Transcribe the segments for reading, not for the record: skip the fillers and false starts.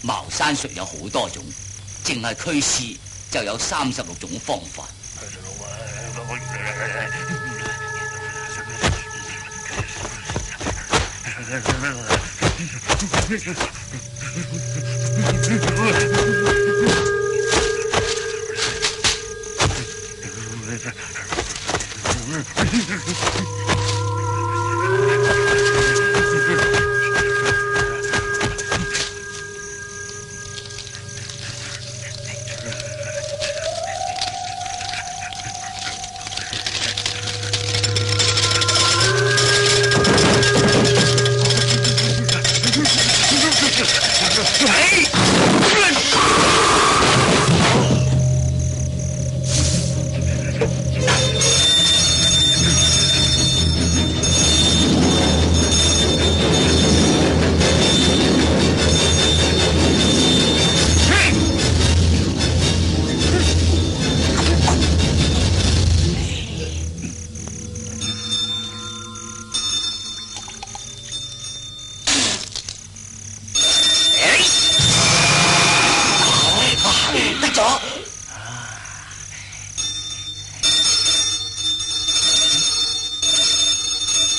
茅山術有好多種，淨係驅屍就有36種方法。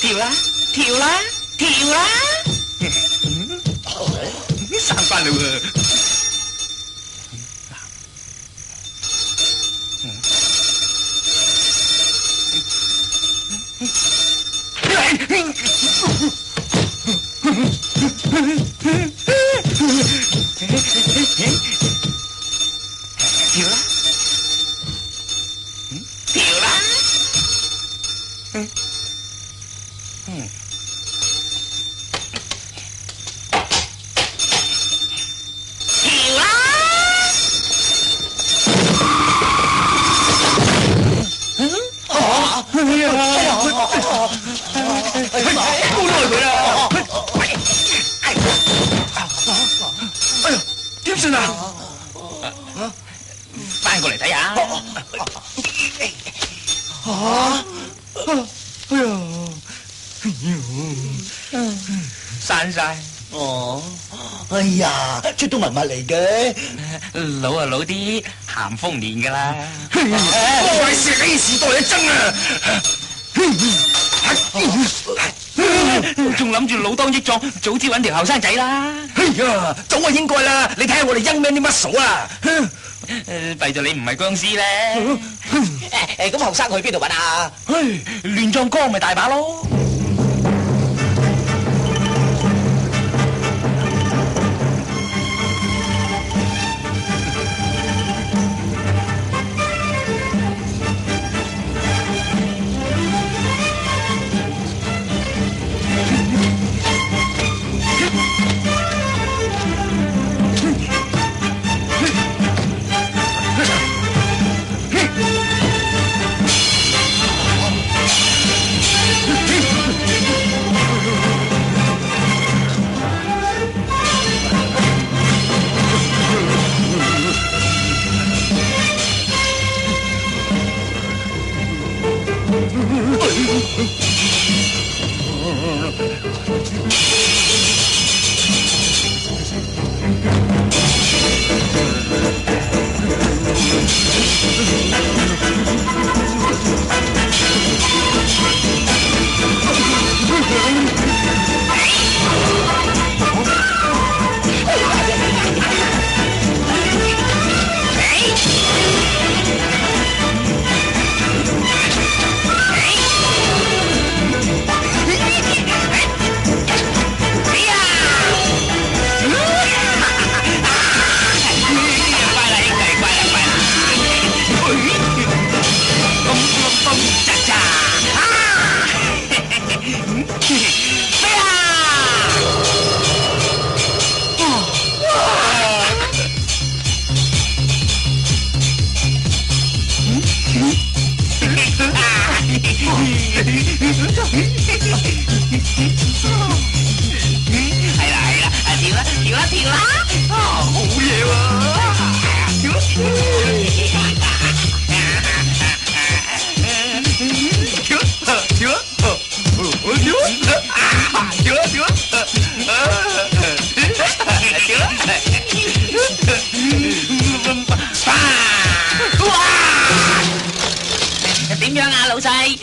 跳啦，跳啦，跳啦！生翻啦喎！跳啦，跳啦！點算啊？翻過嚟睇下。散晒。哦，哎呀，出到文物嚟嘅，老啊老啲，咸豐年噶啦。我哋石器時代嘅爭啊！仲諗住老當益壯，早知揾條後生仔啦。哎呀，早啊應該啦！你睇下我哋 young man 啲 muscle 啊！弊咗你唔係僵屍咧。咁後生去邊度揾啊？亂葬崗咪大把咯。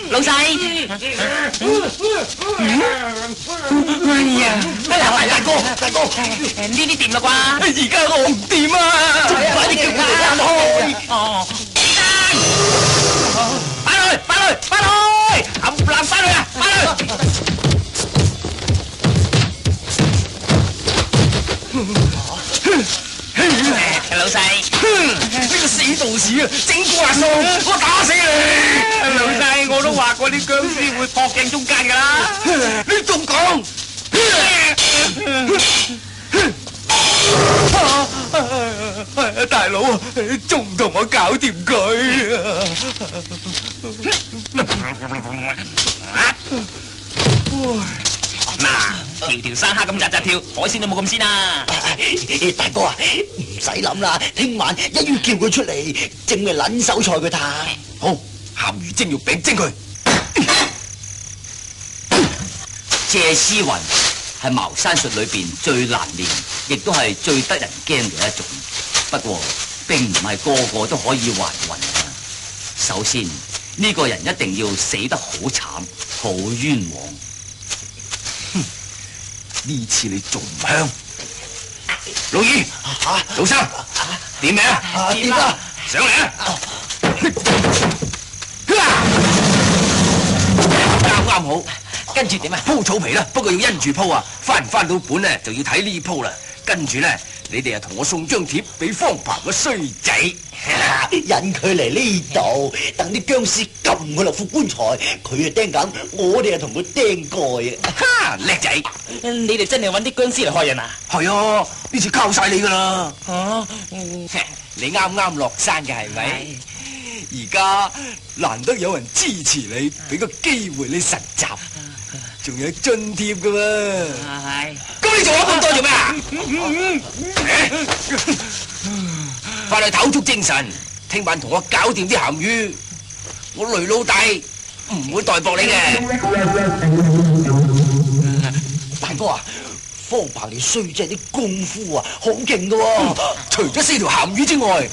老細。哎呀，大哥，呢啲掂啦啩？而家我唔掂啊！快啲叫佢哋翻開！哦，翻去，冚唪唥翻去啊！翻去！老細，呢個死道士啊，整蠱阿叔，我打死你！老細，我都話過啲僵屍會撲鏡中間噶啦，你仲講？大佬啊，仲唔同我搞掂佢啊？嗱，條山蝦咁日跳，海鮮都冇咁鮮啊！大哥啊，唔使諗啦，聽晚一於叫佢出嚟，蒸嘅撚手菜佢嘆。好，鹹魚蒸肉餅蒸佢。借屍魂係茅山術裏邊最難練，亦都係最得人驚嘅一種。不過並唔係個個都可以還魂啊。首先呢個人一定要死得好慘，好冤枉。呢次你仲唔香？老二，老三，點名啊？點啊？上嚟啊！啱好，跟住點啊？鋪草皮啦，不過要因住鋪啊，翻唔翻到本咧就要睇呢鋪啦。跟住咧，你哋啊同我送張貼俾方鵬個衰仔，引佢嚟呢度，等啲僵屍撳佢落副棺材，佢啊釘緊，我哋啊同佢釘蓋啊！哈，叻仔！你哋真係揾啲僵屍嚟害人啊？係啊，呢次靠晒你噶啦！啊，你啱啱落山嘅係咪？而家難得有人支持你，俾個機會你實習，仲有津貼噶喎。係。咁你做咗咁多做咩啊？翻去抖足精神，聽晚同我搞掂啲鹹魚。我雷老大唔會代薄你嘅。大哥啊，方鵬你衰仔啲功夫啊，好勁噶喎！除咗4條鹹魚之外，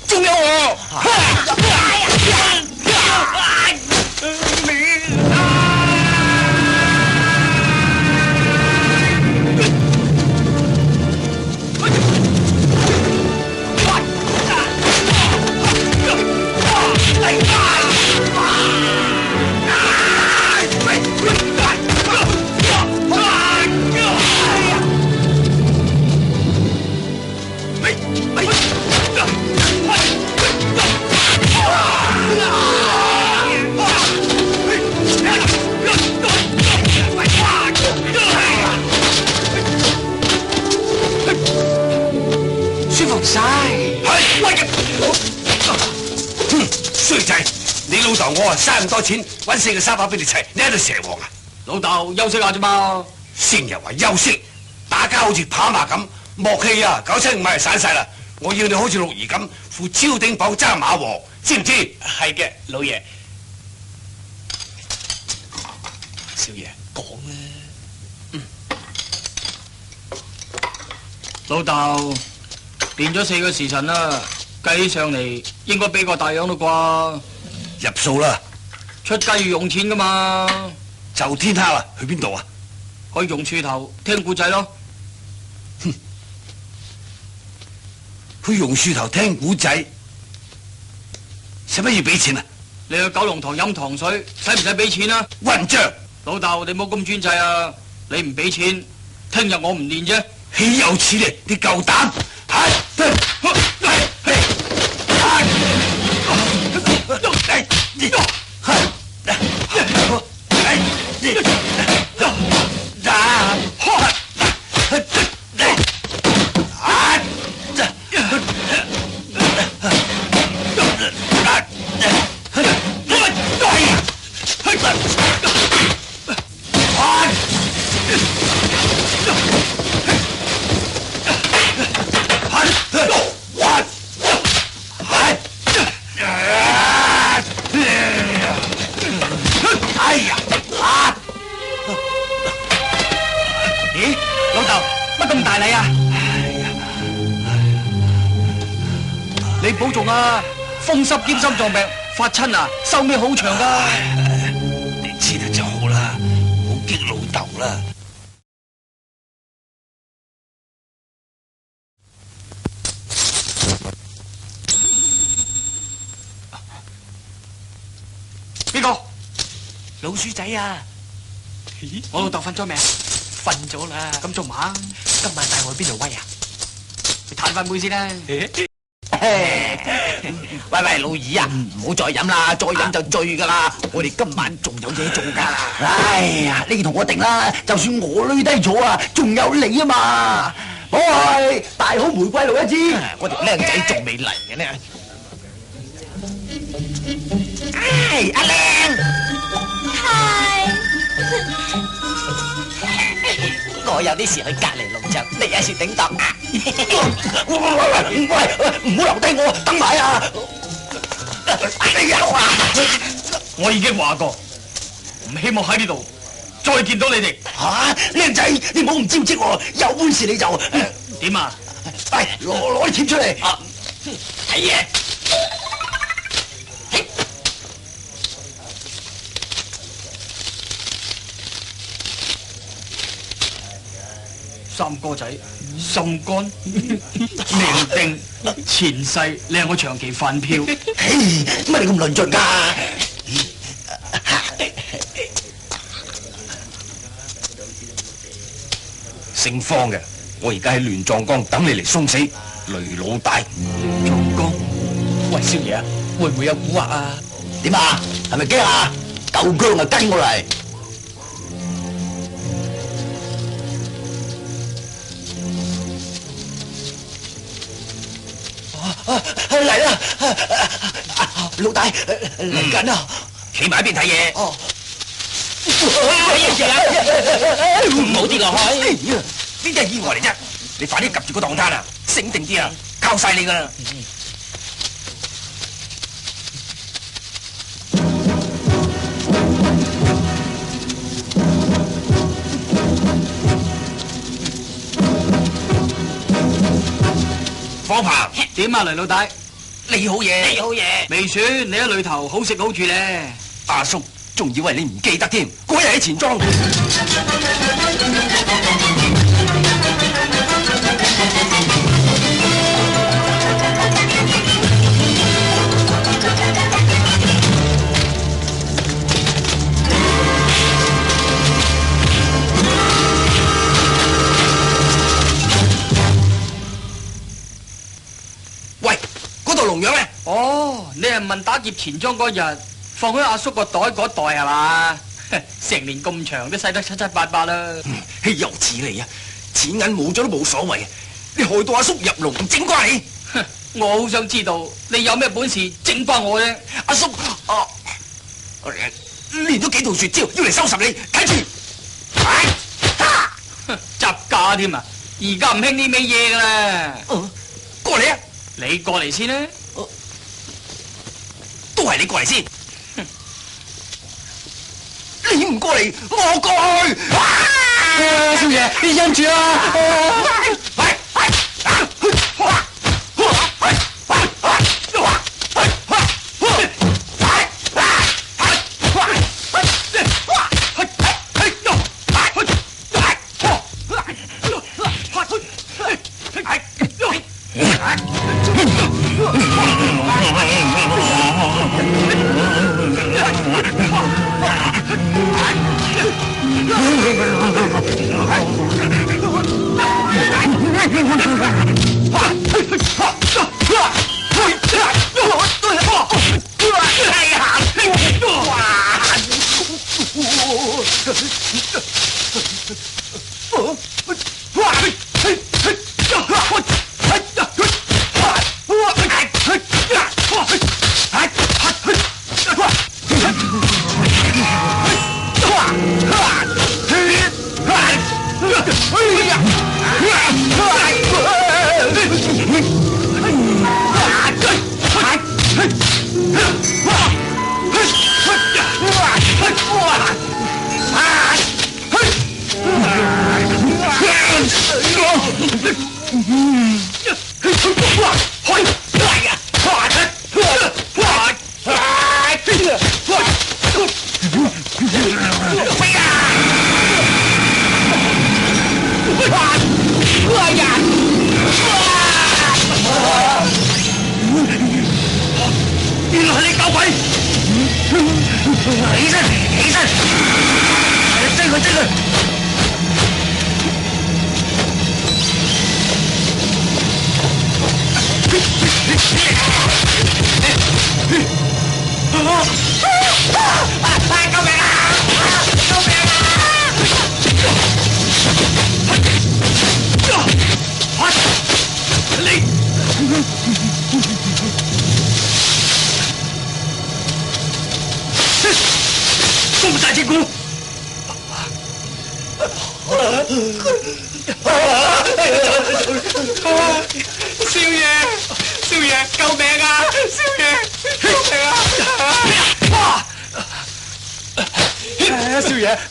仲有我。衰仔，你老豆我啊嘥咁多錢搵4個沙發俾你砌，你喺度蛇王啊！老豆休息下啫嘛，成日話休息，打交好似跑馬咁，默契啊975米就散晒啦！我要你好似六兒咁扶招頂寶揸馬王，知唔知？係嘅，老爺。少爺講啦。老豆練咗4個時辰啦，計起上嚟應該俾個大樣啦啩。入數啦，出街要用錢噶嘛。就天黑啦，去邊度啊？去榕樹頭聽故仔咯。去榕樹頭聽古仔，使乜要俾錢啊？你去九龍塘飲糖水，使唔使俾錢啊？混帳！老豆，你冇咁專制啊！你唔俾錢，聽日我唔練啫。豈有此理！你夠膽！你保重啊！風濕兼心臟病發親啊，壽命好長噶。頭啦。邊個？老鼠仔啊！我老豆瞓咗未啊？瞓咗啦。咁仲晚？今晚帶我去邊度威啊？你嘆翻杯先啦。喂喂，老二啊，唔好再飲啦，再飲就醉噶啦。我哋今晚仲有嘢做噶。哎呀，呢同我定啦，就算我累低咗啊，仲有你啊嘛。好去，大好玫瑰露一支。我條靚仔仲未嚟嘅呢。唉，阿靚，係，我有啲事去隔離農場，你有時頂檔啊！喂，唔好留低我，等埋啊！哎呀啊！我已經話過，唔希望喺呢度再見到你哋。吓，靚仔，你唔好唔招積喎，有本事你就點啊？喂，攞啲錢出嚟。啊，係啊！三哥仔，心肝命定，前世你係我長期飯票。嘿，乜你咁論盡㗎？姓方嘅，我而家喺亂葬崗等你嚟送死，雷老大。壯江，喂，少爺啊，會唔會有蠱惑啊？點啊？係咪驚啊？夠姜啊，跟我嚟！嚟啦！老大嚟緊啊！企埋一邊睇嘢。哦，唔好跌落去。邊啲係意外嚟啫？你快啲及住個檔攤啊！醒定啲啊！靠晒你噶啦！方鵬，點啊，雷老大？你好嘢，你好嘢。未選，你喺裏頭好食好住咧。阿叔仲以為你唔記得添，嗰日喺錢莊。喂，嗰度龍樣咧？哦，你係問打劫錢莊嗰日放喺阿叔個袋嗰袋係嘛？成年咁長都使得七七八八啦。豈有此理啊！錢銀冇咗都冇所謂，你害到阿叔入籠，唔整瓜你！我好想知道你有咩本事整翻我啫。阿叔，練咗幾套絕招，要嚟收拾你，睇住！雜架添啊！而家唔興呢味嘢噶啦。過嚟啊！你過嚟先啦。都係你過嚟先。你唔過嚟，我過去。少爺，你忍住啊！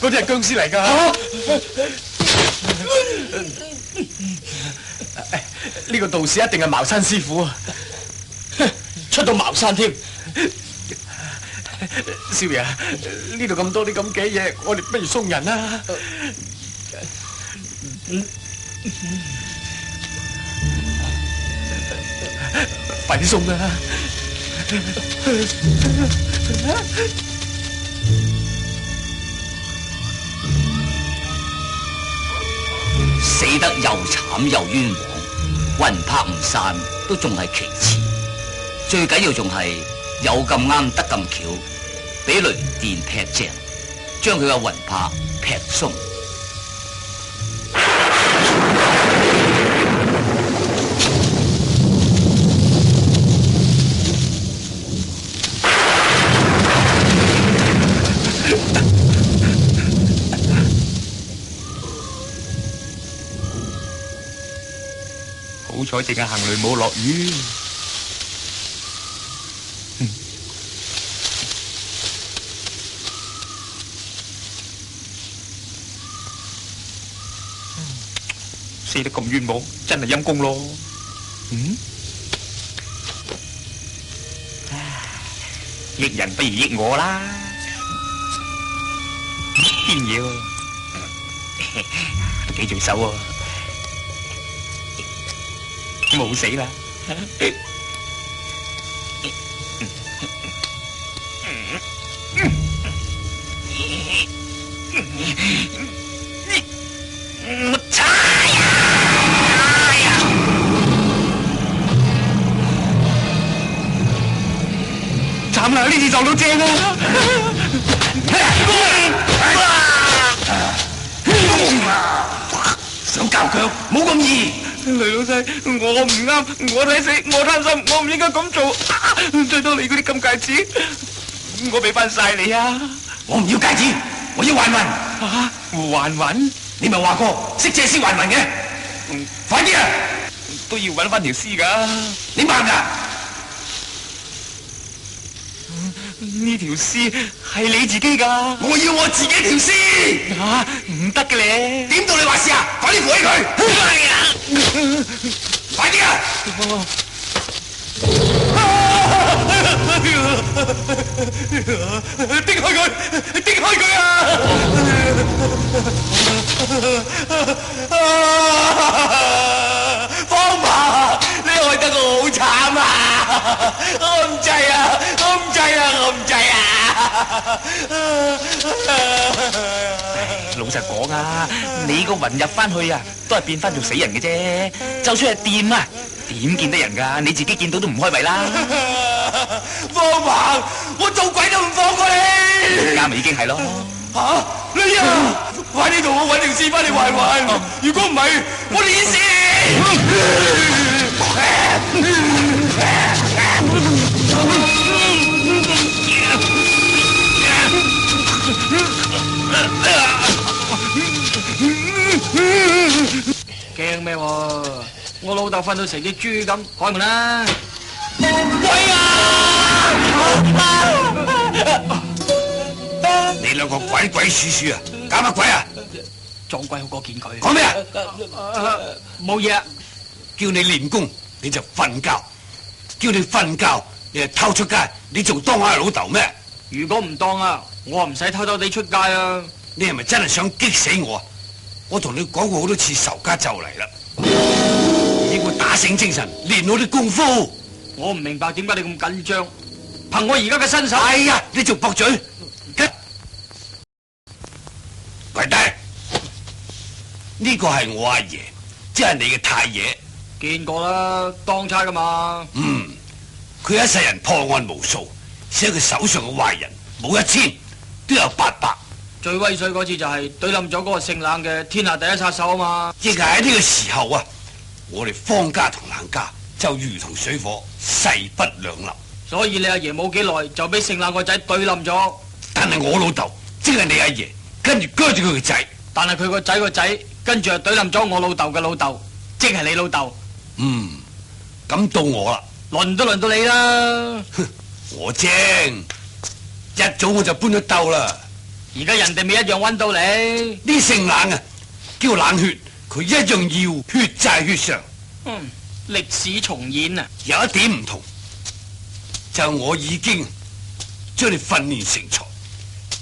嗰啲係僵屍嚟㗎。呢個道士一定係茅山師傅啊！出到茅山添。少爺，呢度咁多啲咁嘅嘢，我哋不如送人啦。快啲送啦！死得又慘又冤枉，魂魄唔散都仲係其次，最緊要仲係有咁啱得咁巧，俾雷電劈正，將佢嘅魂魄劈鬆。好彩淨係行雷冇落雨。死得咁冤枉，真係陰公咯。益人不如益我啦，堅嘢喎，幾重手喎。冇死啦！慘啦！呢次撞到正啊！想交腳冇咁易。雷老細，我唔啱，我睇死，我貪心，我唔應該咁做。最多你嗰啲金戒指，我俾翻晒你啊！我唔要戒指，我要還魂。還魂？你咪話過識借屍還魂嘅，快啲啊！都要搵翻條屍噶，你盲噶？呢條屍係你自己噶，我要我自己條屍。唔得嘅咧，點到你話事啊？快啲扶起佢！快啲啊！掟開佢！掟開佢啊！方伯，你害得我好慘啊！我唔制啊！我唔制啊！我唔制啊！老實講啊，你個魂入翻去啊，都係變翻做死人嘅啫。就算係掂啊，點見得人噶？你自己見到都唔開胃啦。方伯，我做鬼都唔放過你。啱咪已經係咯。吓，你啊，快啲同我搵條屍翻嚟還魂。如果唔係，我連死。驚咩？我老豆瞓到成隻豬咁，開門啦！鬼啊！你兩個鬼鬼祟祟啊，搞乜鬼啊？撞鬼好過見佢。講咩啊？冇嘢。叫你練功你就瞓覺，叫你瞓覺你就偷出街，你仲當我係老豆咩？如果唔當啊，我唔使偷偷地出街啊！你係咪真係想激死我啊？我同你講過好多次，仇家就嚟啦，應該打醒精神，練好啲功夫。我唔明白點解你咁緊張，憑我而家嘅身手。哎呀，你仲駁嘴？跪低！呢個係我阿爺，即係你嘅太爺。見過啦，當差噶嘛。佢一世人破案無數，寫佢手上嘅壞人冇1000，都有800。最威水嗰次就係對冧咗嗰個姓冷嘅天下第一殺手啊嘛！亦係喺呢個時候啊，我哋方家同冷家就如同水火，勢不兩立。所以你阿爺冇幾耐就俾姓冷個仔對冧咗。但係我老豆，即係你阿爺，跟住鋸住佢個仔。但係佢個仔個仔跟住又對冧咗我老豆嘅老豆，即係你老豆。咁到我啦，輪都輪到你啦。我精，一早我就搬咗竇啦。而家人哋咪一樣揾到你。呢姓冷啊，叫冷血，佢一樣要血債血償。歷史重演啊！有一點唔同，就我已經將你訓練成才，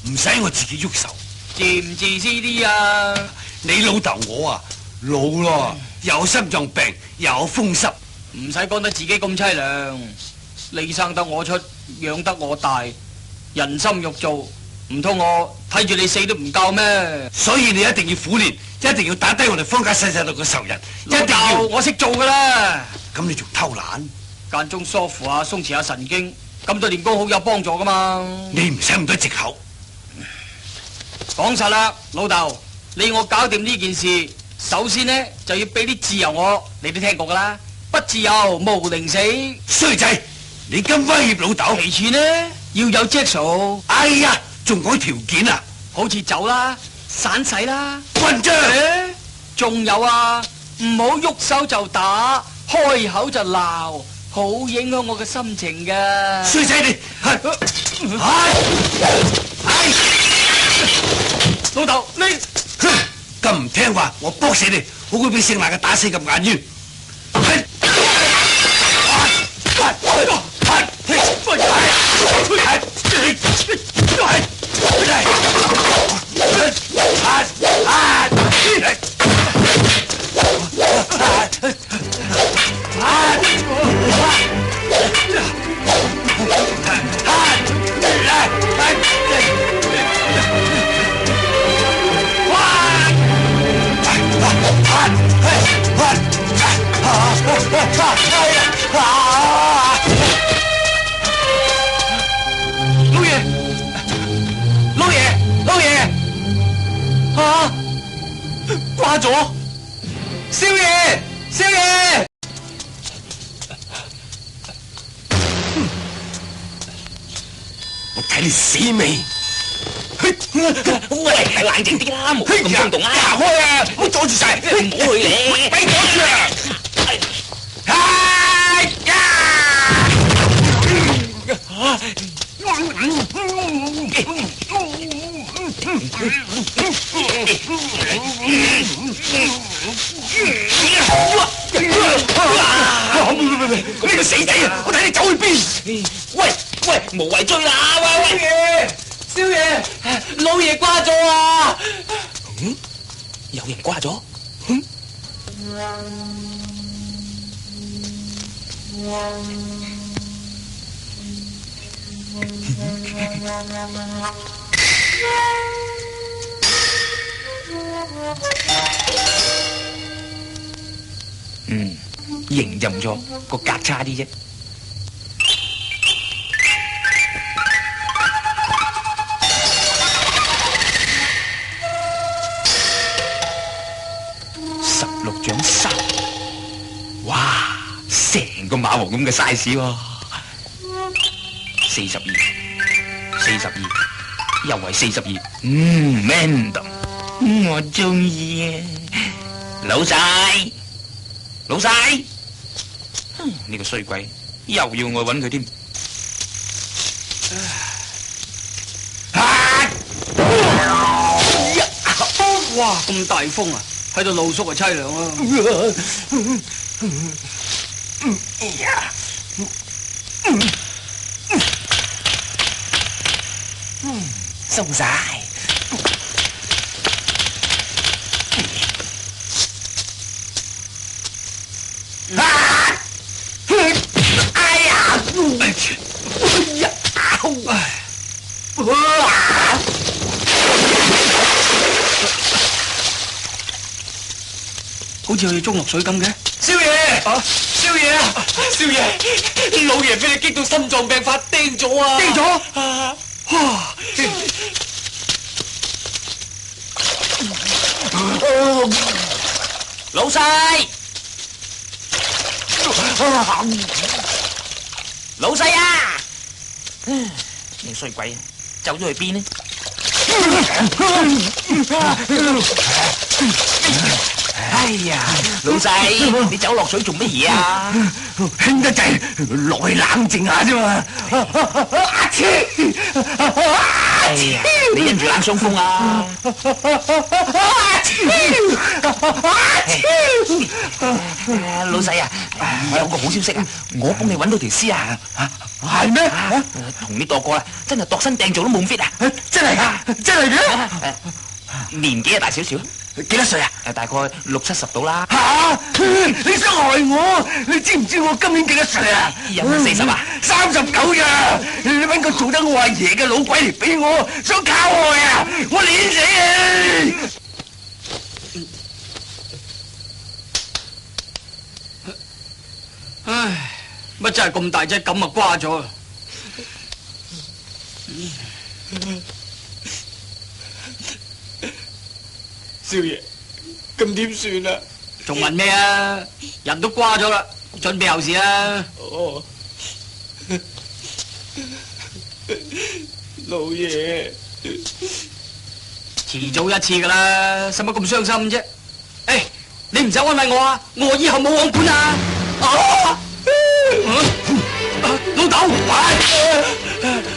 唔使我自己喐手。自唔自私啲啊？你老豆我啊老咯，有心臟病，有風濕。唔使講得自己咁凄涼，你生得我出，養得我大，人心肉做，唔通我睇住你死都唔夠咩？所以你一定要苦練，一定要打低我哋方家細細度嘅仇人，一老定要。豆，我識做噶啦，咁你仲偷懶？間中疏扶下、鬆弛下神經，咁對練功好有幫助噶嘛。你唔使咁多藉口。講實啦，老豆，你要我搞掂呢件事，首先呢就要俾啲自由我，你都聽過噶啦，不自由無寧死。衰仔，你咁威脅老豆？其次呢，要有質素。哎呀，仲講條件啊？好似酒啦、散洗啦，混帳。仲有啊，唔好喐手就打，開口就鬧，好影響我嘅心情噶。衰仔你，老豆，你咁唔聽話，我搏死你，好過俾姓賴嘅打死咁眼冤。掛咗，少爺，少爺，我睇你死未？喂，冷靜啲啦，冇咁衝動啊！行開啊！唔好阻住晒，唔好去咧，俾阻住啊！呢個死仔啊！我睇你走去邊？喂，無謂追啦！喂，少爺，老爺掛咗啊！有人掛咗？型就唔錯，個格差啲啫。16獎3，哇！成個馬王咁嘅 size 喎。42，又係42。Mandam， 我中意啊！老細。呢個衰鬼又要我揾佢添。哇，咁大風啊，喺度露宿啊，凄涼啊！收晒。好似去中落水咁嘅。少爺，少爺，老爺俾你激到心臟病發釘咗啊！釘咗？哇！老細，老細啊！你衰鬼，走咗去邊呢？哎呀，老細，你走落水做乜嘢啊？興得滯，落去冷靜下啫嘛。哎呀，你因住冷傷風啊！老細啊，有個好消息啊，我幫你揾到條屍啊！係咩？同你度過啦，真係度身訂造都冇 fit 啊！真係噶，真係嘅。年紀啊大少少，幾多歲啊？大概60、70到啦。吓！你想害我？你知唔知我今年幾多歲啊？有冇40啊？39呀！你搵個做得我阿爺嘅老鬼嚟俾我，想靠害啊！我碾死你！唉，乜真係咁大隻咁啊瓜咗啊！少爺，咁點算啊？仲問咩啊？人都瓜咗啦，準備後事啦。哦，老爺，遲早一次噶啦，使乜咁傷心啫？誒，你唔使安慰我啊，我以後冇網管啊！老豆，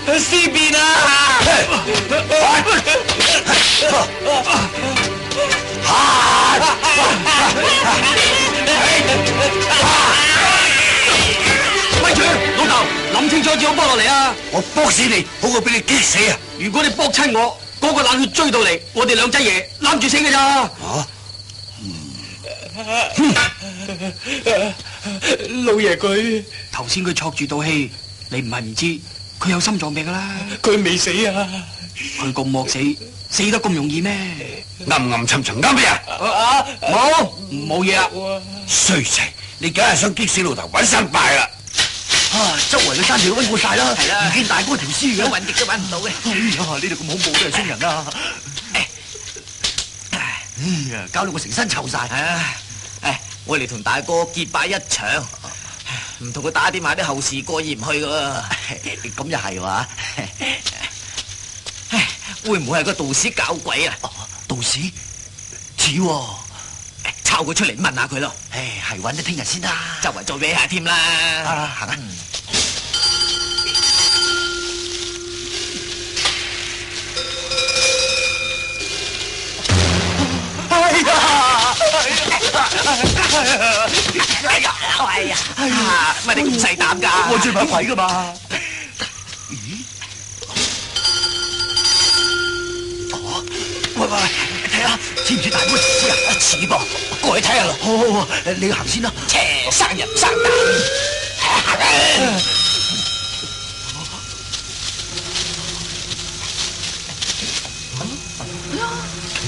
屍變啊！咪住，老豆，諗清楚至好幫落嚟啊！我搏死你，好過俾你激死啊！如果你搏親我，嗰個冷血追到嚟，我哋兩仔爺攬住死㗎咋！老爺佢頭先佢戳住道氣，你唔係唔知，佢有心臟病㗎啦。佢未死啊！佢咁惡死，死得咁容易咩？暗暗沉沉啱咩啊？冇嘢啦。衰仔，你梗係想激死老頭揾生敗啦！周圍嘅山條都揾過晒啦，係啦唔見大哥條屍嘅，揾極都揾唔到嘅。哎呀，呢度咁恐怖都係兇人啊！哎呀，搞到我成身臭晒。我嚟同大哥結拜一場，唔同佢打點埋啲後事過意唔去噶。咁又係話，會唔會係個道士搞鬼啊？道士似喎，抄佢出嚟問下佢咯。係揾咗聽日先啦。周圍再搲下添啦。行啊！乜你咁細膽㗎？我最怕鬼㗎嘛。喂，睇下似唔似大哥條屍啊？似噃，過去睇下啦。好，你行先啦。生人生膽。係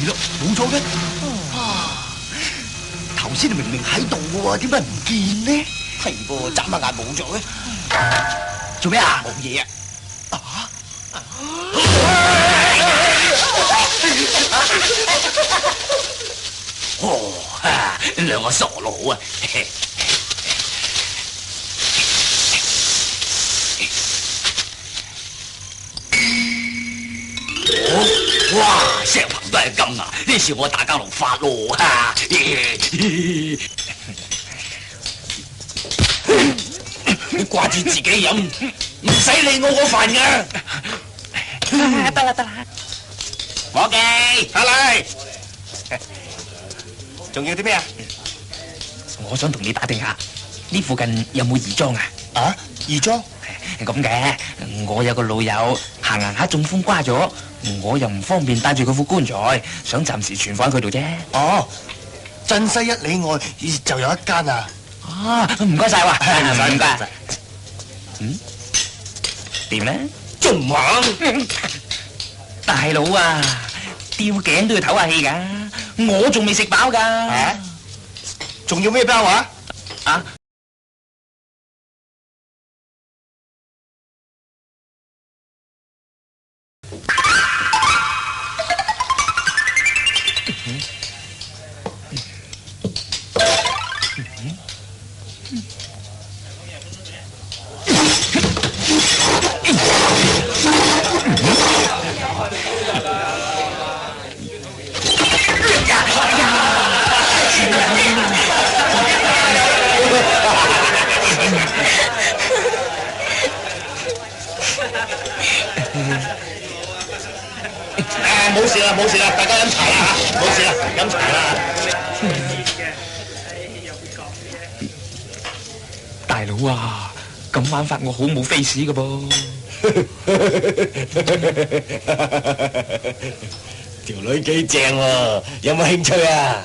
咯，冇錯嘅。頭先你明明喺度嘅喎，點解唔見呢？係噃，眨下眼冇咗嘅。做咩啊？冇嘢啊。兩個傻佬啊！哇！石棚都係金啊！呢次我大家樂發咯你掛住自己飲，唔使理我嗰份㗎。得啦，伙計，阿麗，仲要啲咩啊？我想同你打聽下，呢附近有冇義莊啊？啊，義莊？咁嘅，我有個老友行下中風瓜咗，我又唔方便帶住佢副棺材，想暫時存放喺佢度啫。哦，鎮西1里外就有一間啊。唔該晒喎，唔該。點咧？仲唔肯？大佬啊，吊頸都要唞下氣噶，我仲未食飽噶。仲要咩包啊？冇事啦，大家飲茶啦嚇，冇事啦，飲茶啦。大佬啊，咁玩法我好冇 face 㗎噃。條女幾正喎，有冇興趣啊？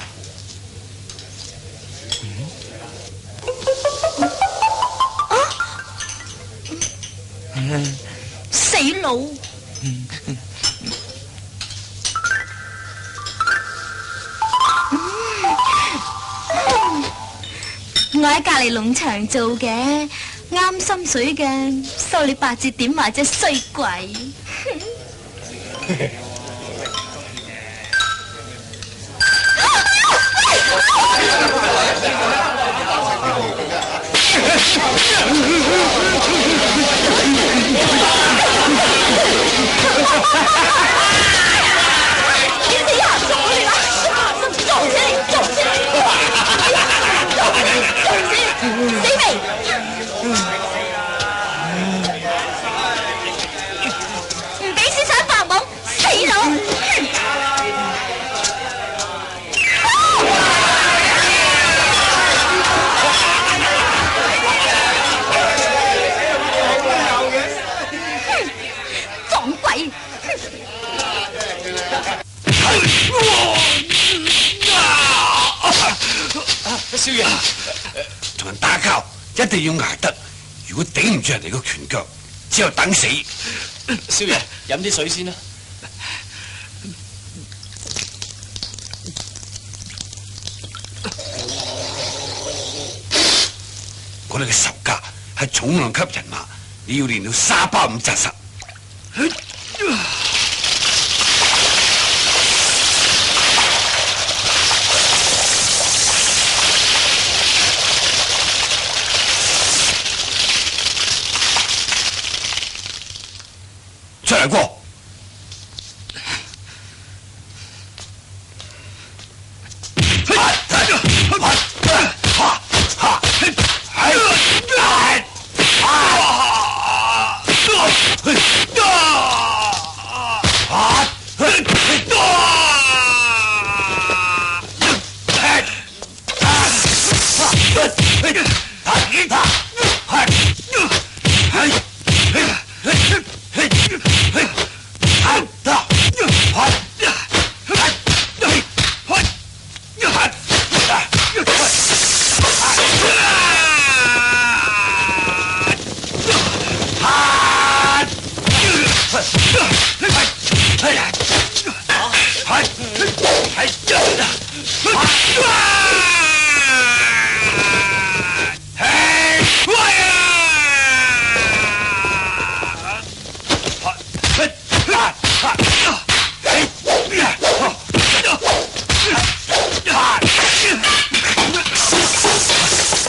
死佬！我喺隔離農場做嘅，啱心水嘅，收你8折點買隻衰鬼。少爺，同人打交一定要捱得，如果頂唔住人哋個拳腳，只有等死。少爺，飲啲水先啦。我哋嘅仇家係重量級人馬，你要練到沙包咁紮實。出嚟過。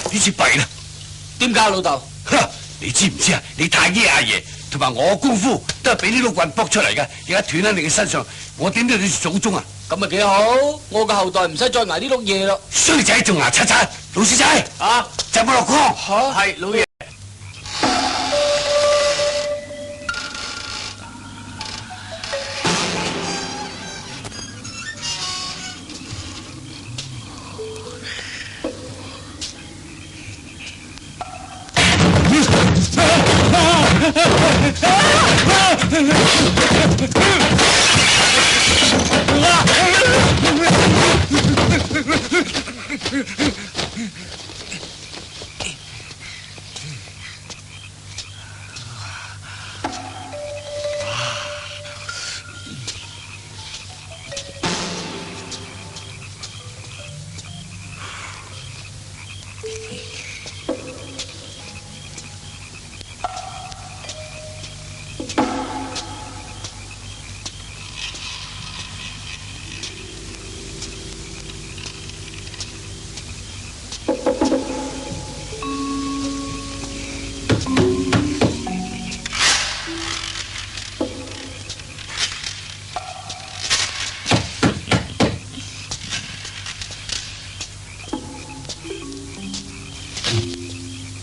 呢次弊啦！點解老豆？你知唔知啊？你太爺阿爺同埋我功夫都係俾呢碌棍搏出嚟嘅，而家斷喺你嘅身上，我點對你祖宗啊？咁咪幾好，我個後代唔使再捱呢碌嘢咯。衰仔仲牙刷刷，老鼠仔啊，就冇落江。係老爺。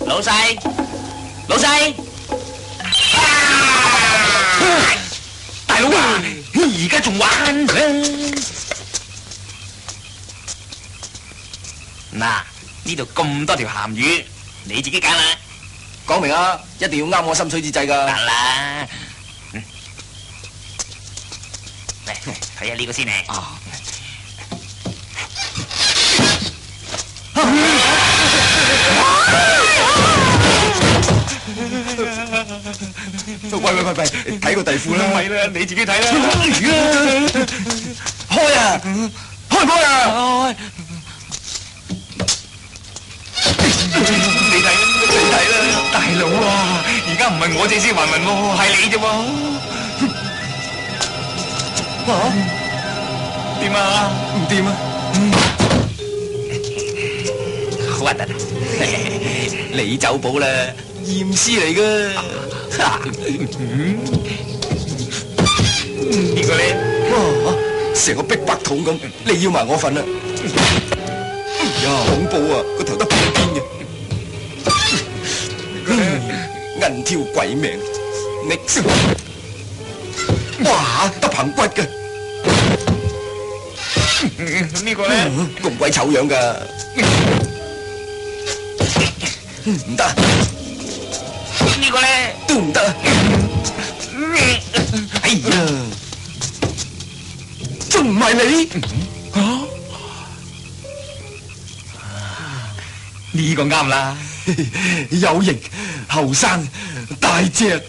老細，老細，大佬啊！而家仲玩？嗱，呢度咁多條鹹魚，你自己揀啦。講明啊，一定要啱我心水至制㗎。得啦，嚟睇下呢個先嚟。喂，睇個地褲啦。唔係啦，你自己睇啦。開啊！開波啊！你睇啦，大佬啊！而家唔係我借屍還魂喎，係你啫喎。點啊？唔掂啊！好核突啊！你走寶啦，驗屍嚟㗎。呢個咧，成個逼白桶咁，你要埋我份啦！呀，恐怖啊！個頭得半邊嘅。銀條鬼命，哇，得棚骨嘅，呢個咧咁鬼醜樣噶，唔得，呢個咧都唔得，哎呀，仲唔係你？呢個啱啦，有型、後生、大隻，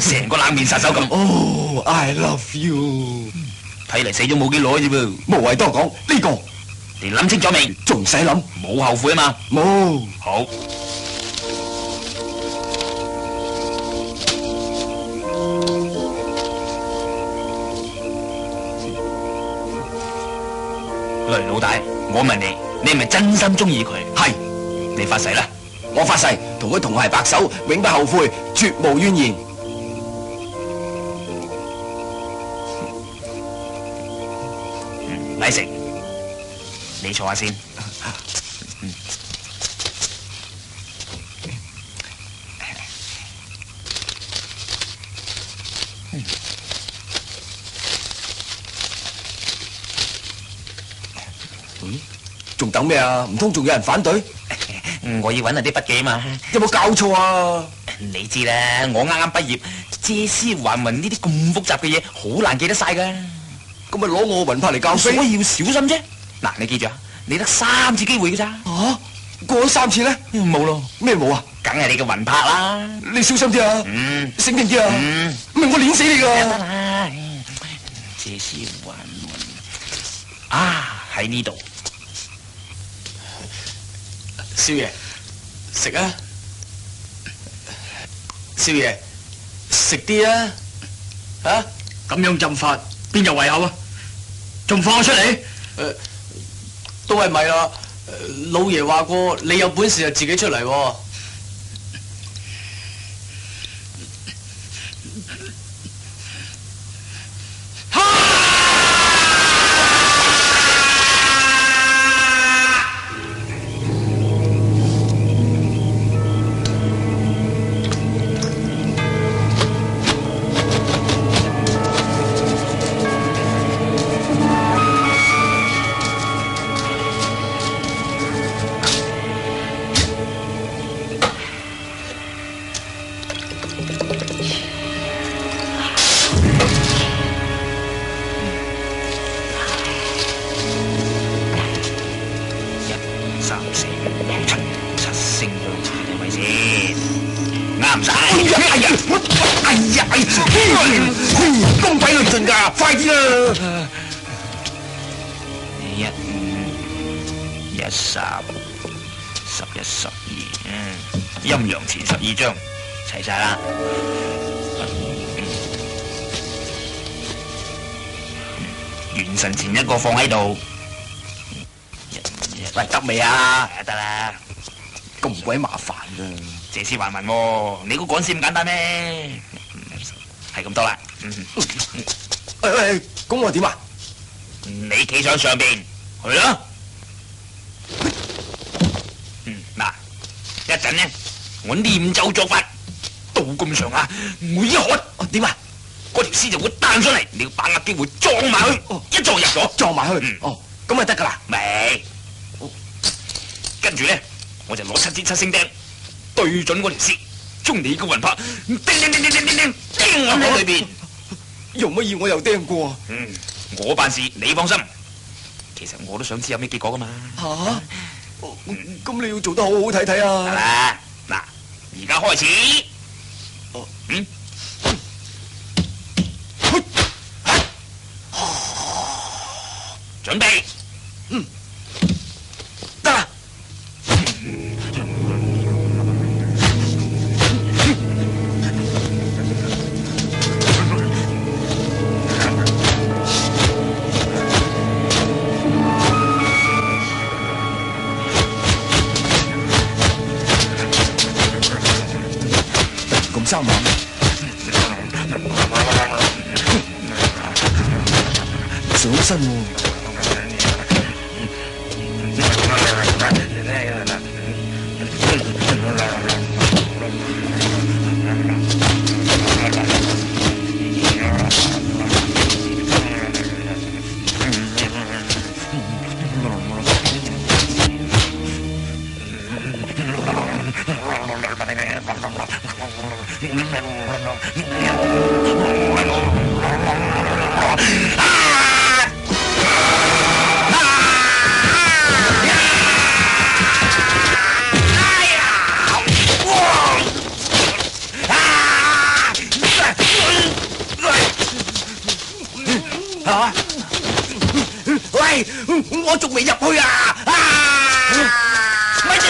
成個冷面殺手咁。哦，I love you。睇嚟死咗冇幾耐啫噃，無謂多講，呢個你諗清楚未？仲使諗？冇後悔啊嘛。冇。好。嚟，老大，我問你，你係咪真心中意佢？係。你發誓啦！我發誓同佢同係白手，永不後悔，絕無怨言。禮成，你坐下先。仲等咩啊？唔通仲有人反對？我要揾下啲筆記嘛。有冇搞錯啊？你知啦，我啱啱畢業，借屍還魂呢啲咁複雜嘅嘢，好難記得晒噶。咁咪攞我魂魄嚟教飛？所以要小心啫。嗱，你記住啊，你得3次機會噶咋。啊？過咗3次咧？冇咯。咩冇啊？梗係你嘅魂魄啦。你小心啲啊！醒定啲啊！唔係我碾死你噶。得啦，借屍還魂啊，喺呢度。少爺，食啊！少爺，食啲啊！啊，咁樣浸法，邊有胃口啊？仲放我出嚟？都係咪啦？老爺話過，你有本事就自己出嚟喎。咁鬼論盡㗎，快啲啦！1、5、10、11、12，陰陽前12張，齊晒啦。元神前一個放喺度。喂，得未啊？得啦。咁鬼麻煩㗎。借屍還魂喎，你估趕屍咁簡單咩？係咁多啦。喂，咁我點啊？你企上上邊去啦。嗱，一陣呢，我念咒作法，到咁上下，我一喝點啊？嗰條屍就會彈出嚟，你要把握機會撞埋去，一撞入咗，撞埋去。哦，咁咪得噶啦。未？跟住咧，我就攞7支7星釘對準嗰條屍，將你個魂魄叮咁喺裏邊。用乜嘢我又釘過啊？我辦事你放心。其實我都想知有咩結果噶嘛。咁你要做得好好睇睇啊！係啦，嗱，而家開始。準備。得啦。咁生猛，上身喎。喂，我仲未入去啊！咪住！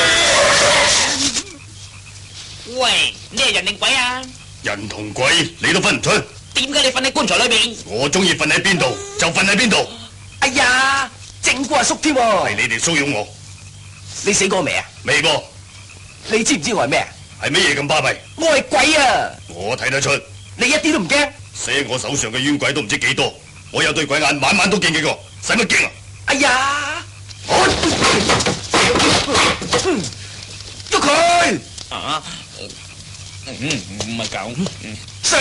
喂，你係人定鬼啊？人同鬼你都分唔出，點解你瞓喺棺材裏邊？我中意瞓喺邊度就瞓喺邊度。哎呀，正過阿叔添喎！係你哋騷擾我，你死過未啊？未過。你知唔知我係咩啊？係乜嘢咁巴閉？我係鬼啊！我睇得出。你一啲都唔驚？死喺我手上嘅冤鬼都唔知幾多，我有對鬼眼，晚晚都見幾個，使乜驚啊？哎呀！捉佢！啊？唔係咁。上！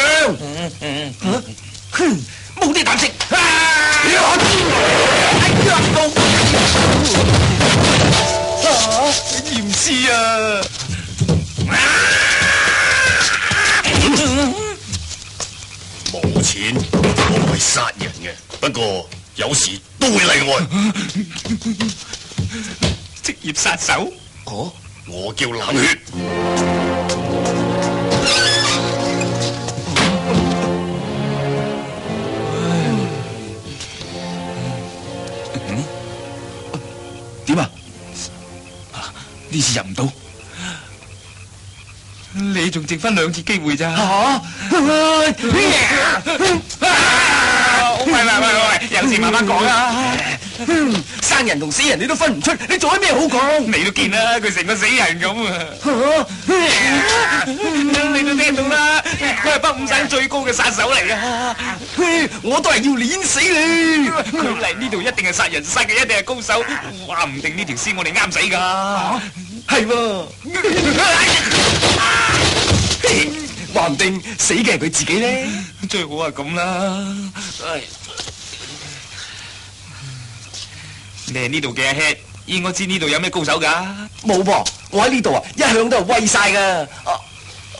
冇啲膽識！哎呀！驗屍啊！冇錢，我唔係殺人嘅，不過有時都會例外。職業殺手？哦，我叫冷血。點啊？呢次入唔到，你仲剩翻2次機會咋？喂，有事慢慢講啊！生人同死人你都分唔出，你做啲咩好講？你都見啦，佢成個死人咁啊！你都聽到啦，佢係北五省最高嘅殺手嚟噶。我都係要碾死你！佢嚟呢度一定係殺人，殺嘅一定係高手，話唔定呢條屍我哋啱死噶。係喎，話唔定死嘅係佢自己咧。最好係咁啦。你係呢度嘅 head，應該知呢度有咩高手噶？冇噃，我喺呢度啊，一向都係威晒噶。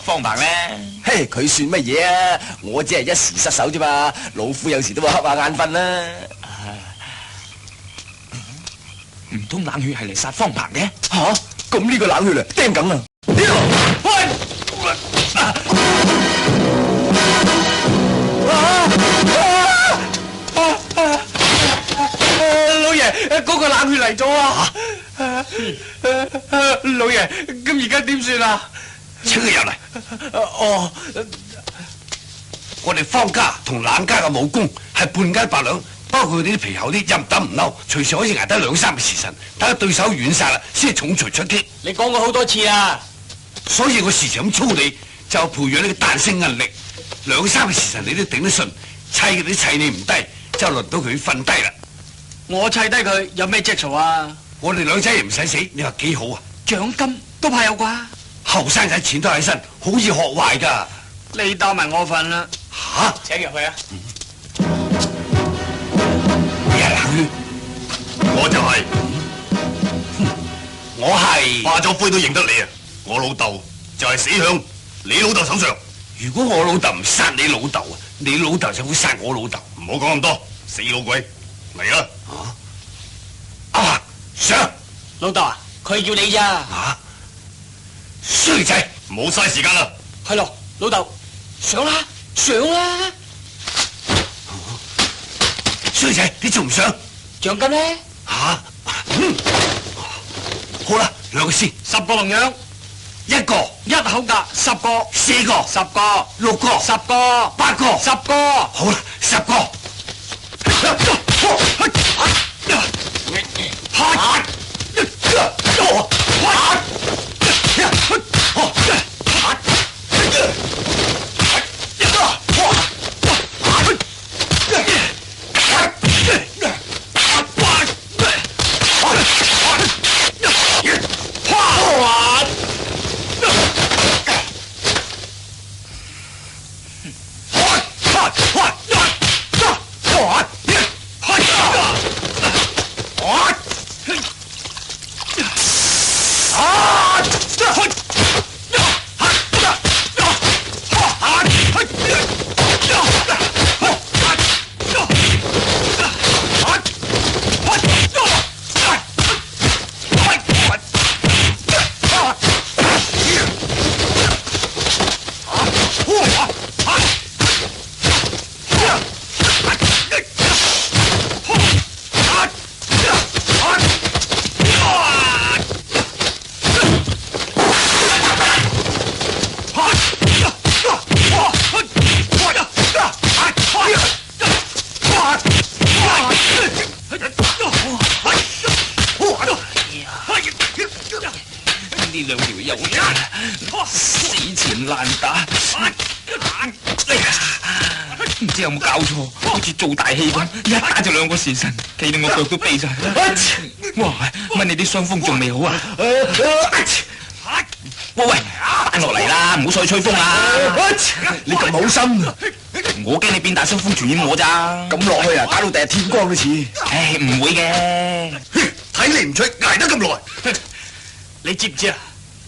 方鵬咧，嘿，佢算乜嘢啊？我只係一時失手啫嘛，老夫有時都會瞌下眼瞓啦。唔通冷血係嚟殺方鵬嘅？吓，咁呢個冷血啊，釘緊啦！老爺，嗰個冷血嚟咗啊！老爺，咁而家點算啊？請佢入嚟。哦，我哋方家同冷家嘅武功係半斤八兩，包括佢哋啲皮厚啲，任打唔嬲，隨時可以捱得2-3個時辰。等下對手軟晒啦，先係重錘出擊。你講過好多次啊！所以我時時咁操你，就培養你嘅彈性韌力。2-3個時辰你都頂得順，砌佢都砌你唔低，就輪到佢瞓低啦。我砌低佢有咩着數啊？我哋兩仔唔使死，你話幾好啊？獎金都怕有啩？後生仔錢都喺身，好易學壞噶。你當埋我份啦。吓？請入去啊！你係冷血，我就係我係。化咗灰都認得你啊！我老豆就係死響你老豆手上。如果我老豆唔殺你老豆啊，你老豆就會殺我老豆。唔好講咁多，死老鬼嚟啦！啊，上老豆啊，佢叫你咋？啊，衰仔，唔好嘥時間啦！係咯，老豆，上啦，上啦！衰仔，你仲唔上？獎金咧？吓，好啦，兩個先，10個龍樣，一個一口價10個，4個，10個，6個，10個，8個，10個。好啦，10個。呢兩條友死纏爛打，唔知有冇搞錯？好似做大戲咁，一打就兩個時辰，企到我腳都痹晒。哇！乜你啲傷風仲未好啊？喂，翻落嚟啦，唔好再吹風啦！你咁好心，我驚你變大傷風傳染我咋？咁落去啊，打到第日天光都似。唉，唔會嘅。睇你唔出，捱得咁耐。你知唔知啊？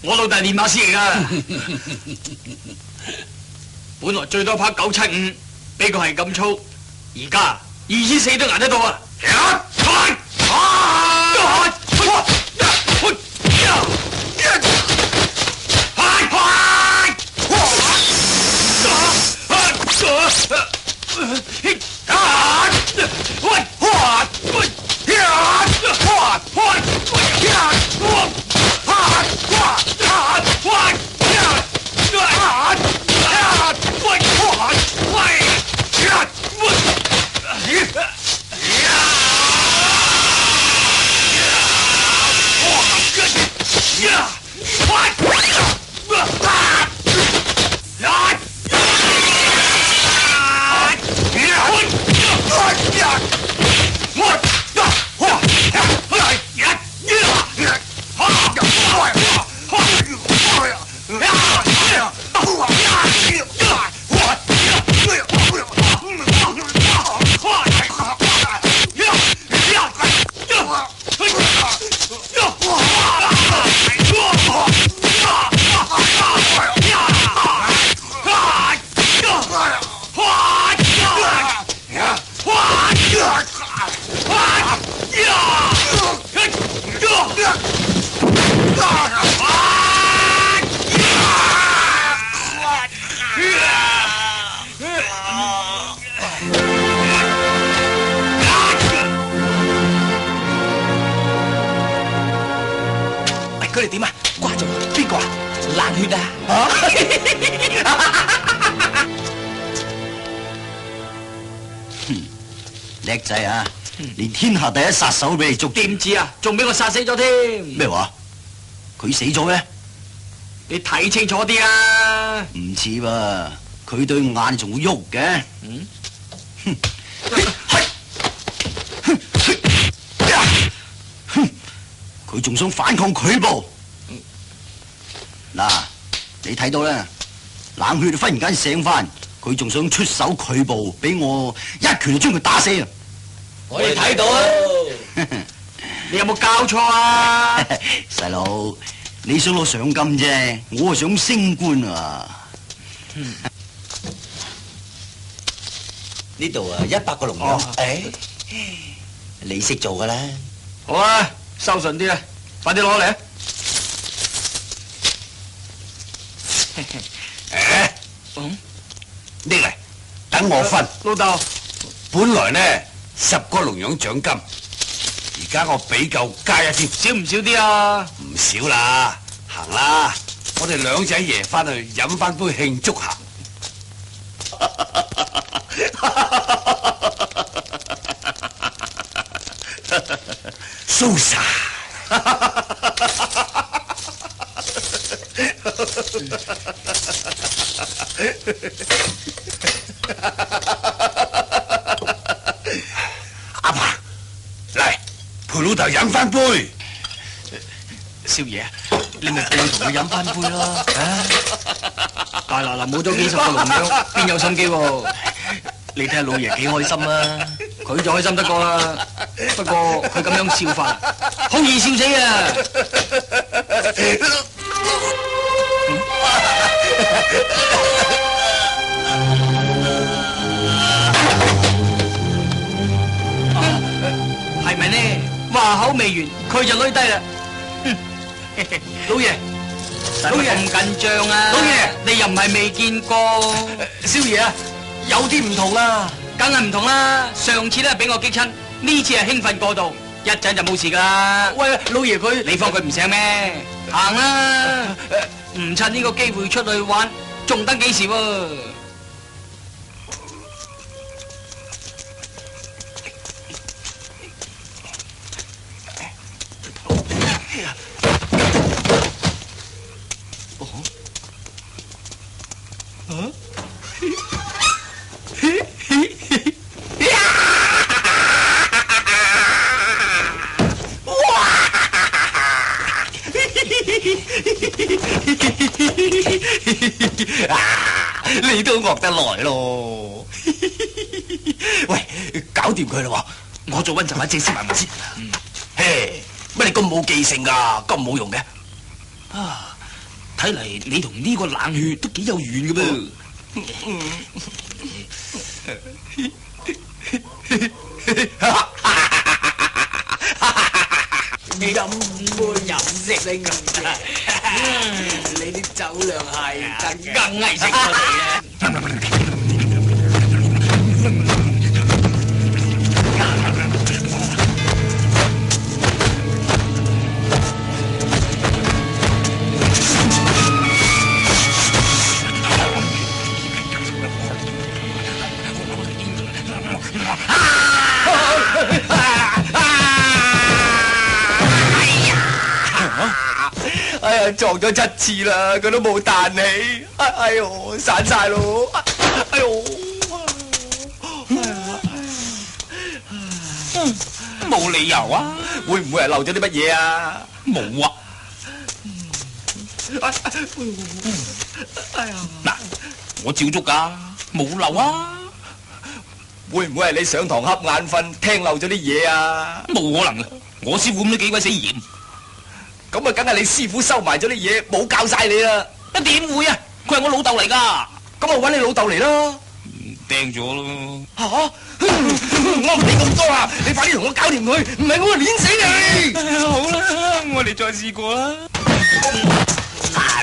我老豆練馬師嚟噶，本來最多拍975，俾佢係咁粗，而家2/4都捱得到啊！佢哋點啊？掛咗邊個啊？冷血啊！叻仔啊！連天下第一殺手都俾你捉，點知啊？仲俾我殺死咗添！咩話？佢死咗咩？你睇清楚啲啊！唔似噃，佢對眼仲會喐嘅。佢仲想反抗拒捕。嗱，你睇到啦，冷血忽然間醒翻，佢佢仲想出手拒捕，俾我一拳就將佢打死啊！我哋睇到啊！你有冇搞錯啊？細佬，你想攞賞金啫，我係想升官啊！呢度啊，100個龍樣，你識做噶啦。好啊，收順啲啊，快啲攞嚟啊！拎嚟，等我分。老豆，本來呢10個龍樣獎金，而家我俾夠加一添，少唔少啲啊？唔少啦。行啦，我哋兩仔爺翻去飲翻杯慶祝下。蘇晒。阿爸，嚟陪老豆飲翻杯。少爺，你咪過去同佢飲翻杯咯。大嗱嗱冇咗幾10個龍樣，邊有心機喎？你睇下老爺幾開心啊！佢就開心得過啦。不過佢咁樣笑法，好易笑死啊！係咪呢？話口未完，佢就攣低啦。老爺，老爺咁緊張啊！老爺，你又唔係未見過。少爺啊，有啲唔同啊，梗係唔同啦。上次咧俾我激親，呢次係興奮過度，一陣就冇事噶啦。喂，老爺佢，你放佢唔醒咩？行啦，唔趁呢個機會出去玩，仲等幾時喎？你都惡得來咯！喂，搞掂佢啦喎！我做溫習下借先埋門先。嘿，乜你咁冇記性噶，咁冇用嘅？啊，睇嚟你同呢個冷血都幾有緣嘅噃。飲杯飲食你咁大，你啲酒量係梗係識我哋嘅。哎呀，撞咗7次啦，佢都冇彈起，哎呦，散晒咯，哎呦，冇理由啊！會唔會係漏咗啲乜嘢啊？冇啊！嗱，我照足噶，冇漏啊！會唔會係你上堂瞌眼瞓，聽漏咗啲嘢啊？冇可能啊！我師傅咁都幾鬼死嚴。咁啊，梗係你師傅收埋咗啲嘢，冇教晒你啦！一點會啊？佢係我老豆嚟噶。咁我揾你老豆嚟啦！掟咗咯。嚇！我唔理咁多啦，你快啲同我搞掂佢，唔係我就碾死你！好啦，我哋再試過啦。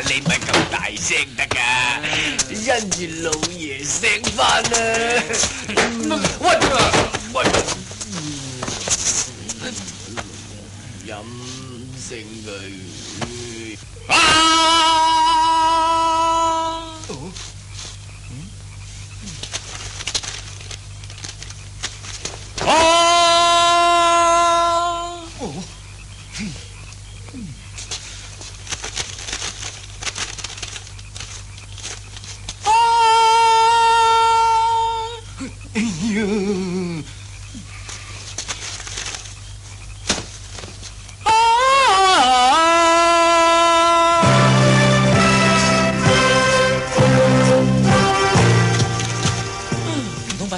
你咪咁大聲得噶，因住老爺醒翻啦。喂，飲勝佢。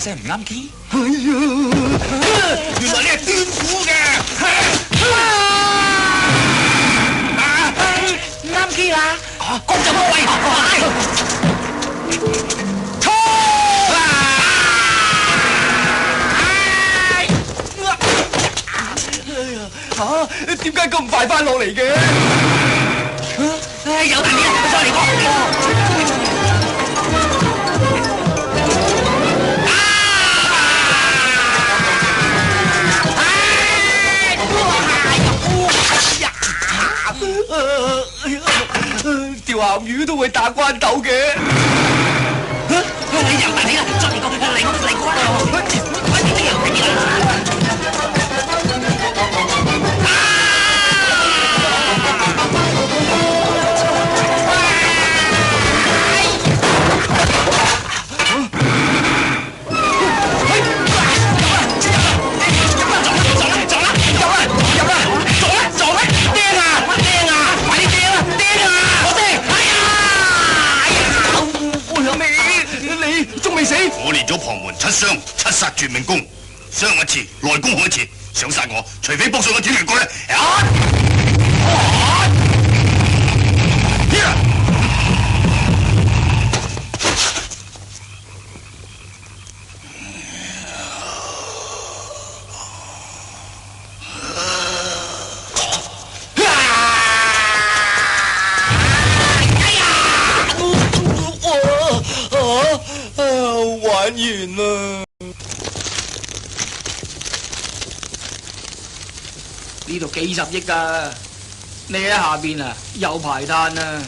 聲唔啱 key。哎呀，原來你係斷估嘅。啱 key 啦！各就各位，衝！點解咁快翻落嚟嘅？有大面，再嚟過。條鹹魚都會打關鬥嘅。有大面啦，再嚟過，嚟過啦！我練咗旁門七傷七殺絕命功，傷一次內功好一次，想殺我，除非卜上個斷命棍咧。玩完啦！呢度幾十億噶，你喺下邊啊，有排嘆啊！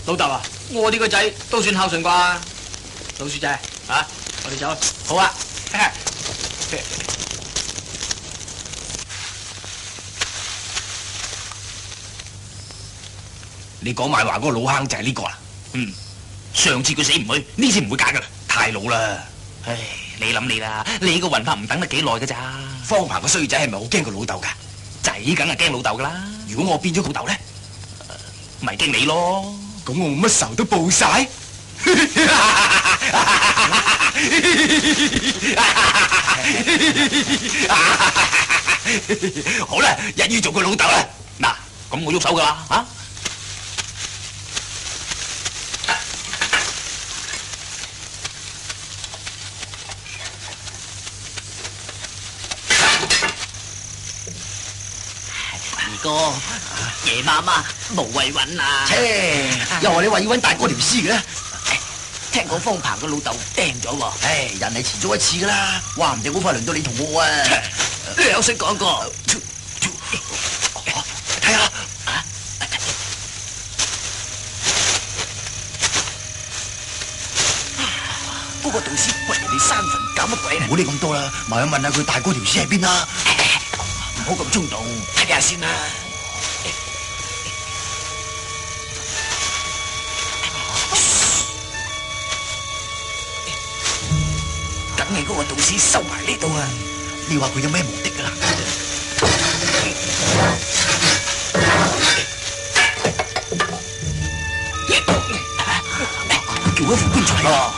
老豆啊，我哋個仔都算孝順啩。老鼠仔啊，我哋走啦。好啊。你講埋話嗰個老坑就係呢個啦。上次佢死唔去，呢次唔會假噶啦，太老啦。唉，你諗你啦，你個魂魄唔等得幾耐噶咋？方鵬個衰仔係咪好驚佢老豆噶？仔梗係驚老豆噶啦。如果我變咗老豆咧，咪驚你咯。咁我乜仇都報晒。好啦，一於做佢老豆啦。嗱，咁我喐手噶啦，吓。哥，夜媽媽無謂揾啊！切，又話你話要揾大哥條屍嘅咧？聽講方鵬個老豆釘咗喎。唉，人係遲早一次噶啦，話唔定好快輪到你同我啊！你有識講過？睇下，嗰個道士掘人哋山墳搞乜鬼咧？唔好理咁多啦，埋去問下佢大哥條屍喺邊啦。唔好咁衝動，睇下先啦。梗係嗰個道士收埋呢度啊！你話佢有咩目的㗎啦？叫一副棺材啊！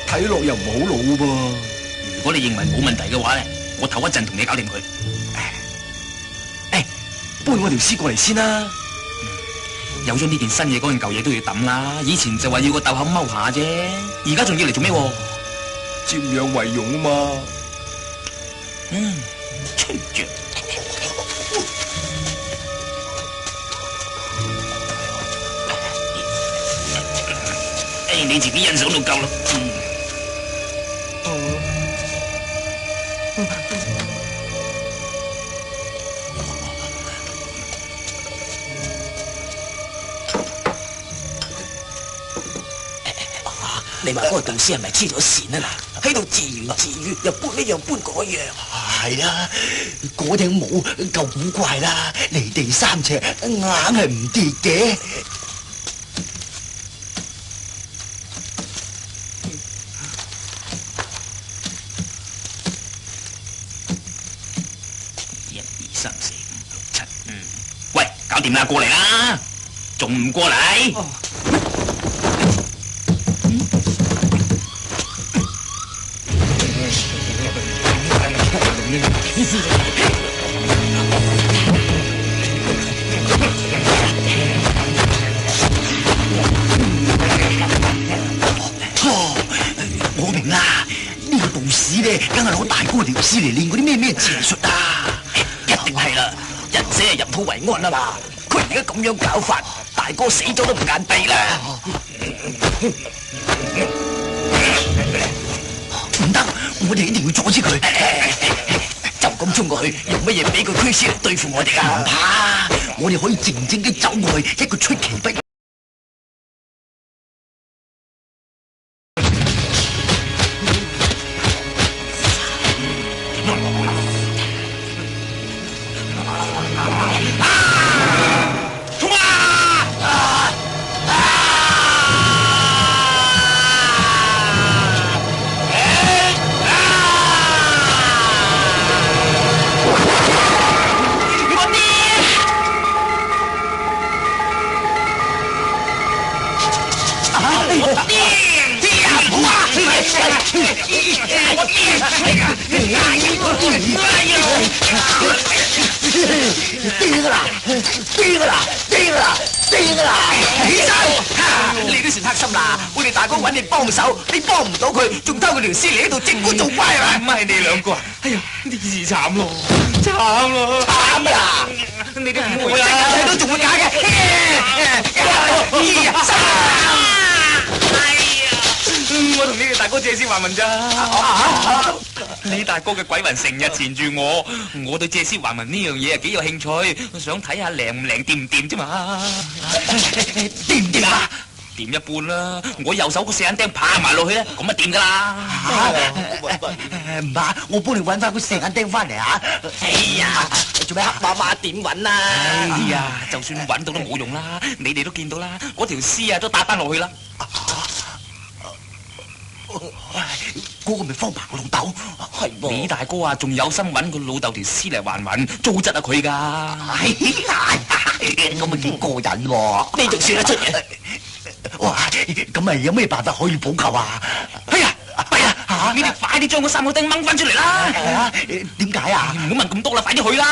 睇落又唔好老噃。如果你認為冇問題嘅話咧，我唞一陣同你搞掂佢。搬我條屍過嚟先啦。有咗呢件新嘢，嗰件舊嘢都要抌啦。以前就話要個竇口踎下啫，而家仲要嚟做咩？瞻仰遺容啊嘛。吹着。你自己欣賞到夠啦。你話嗰個道士係咪黐咗線啊？嗱，喺度自言自語，又搬呢樣搬嗰樣。係啦，嗰頂帽夠古怪啦，離地3尺，硬係唔跌嘅。3、4、5、6、7，喂，搞掂啦，過嚟啦，仲唔過嚟？我明啦，呢個道士咧，梗係攞大哥條屍嚟練嗰啲咩邪術啊！一定係啦，人死係入土為安啊嘛，佢而家咁樣搞法，大哥死咗都唔眼閉啦。唔得，我哋一定要阻止佢。就咁衝過去，用乜嘢俾佢驅師嚟對付我哋啊？唔怕，我哋可以靜靜地走過去，一個出其不意。你都算黑心啦！我哋大哥揾你幫手，你幫唔到佢，仲偷佢條屍嚟呢度整蠱做乖啊！唔係你兩個啊！哎呀，呢事慘咯，慘咯，慘啦！你哋唔會啊？睇到仲會假嘅！1、2、3，我同你哋大哥借屍還魂咋？你大哥嘅鬼魂成日纏住我，我對借屍還魂呢樣嘢幾有興趣，想睇下靈唔靈掂唔掂啫嘛？掂唔掂啊？掂一半啦，我右手個四眼釘拍埋落去咧，咁啊掂噶啦！唔怕，我幫你揾翻個四眼釘翻嚟啊！哎呀，做咩黑麻麻點揾啊？哎呀，就算揾到都冇用啦，你哋都見到啦，嗰條屍啊都打翻落去啦。嗰個咪方鵬個老豆，係噃。你大哥啊，仲有心揾佢老豆條屍嚟還魂，糟質啊佢噶。哎呀，咁咪幾過癮喎！你仲算得出嘅？哇，咁咪有咩辦法可以補救啊？哎呀，弊啦！你哋快啲將嗰3個釘掹翻出嚟啦！點解啊？唔好問咁多啦，快啲去啦！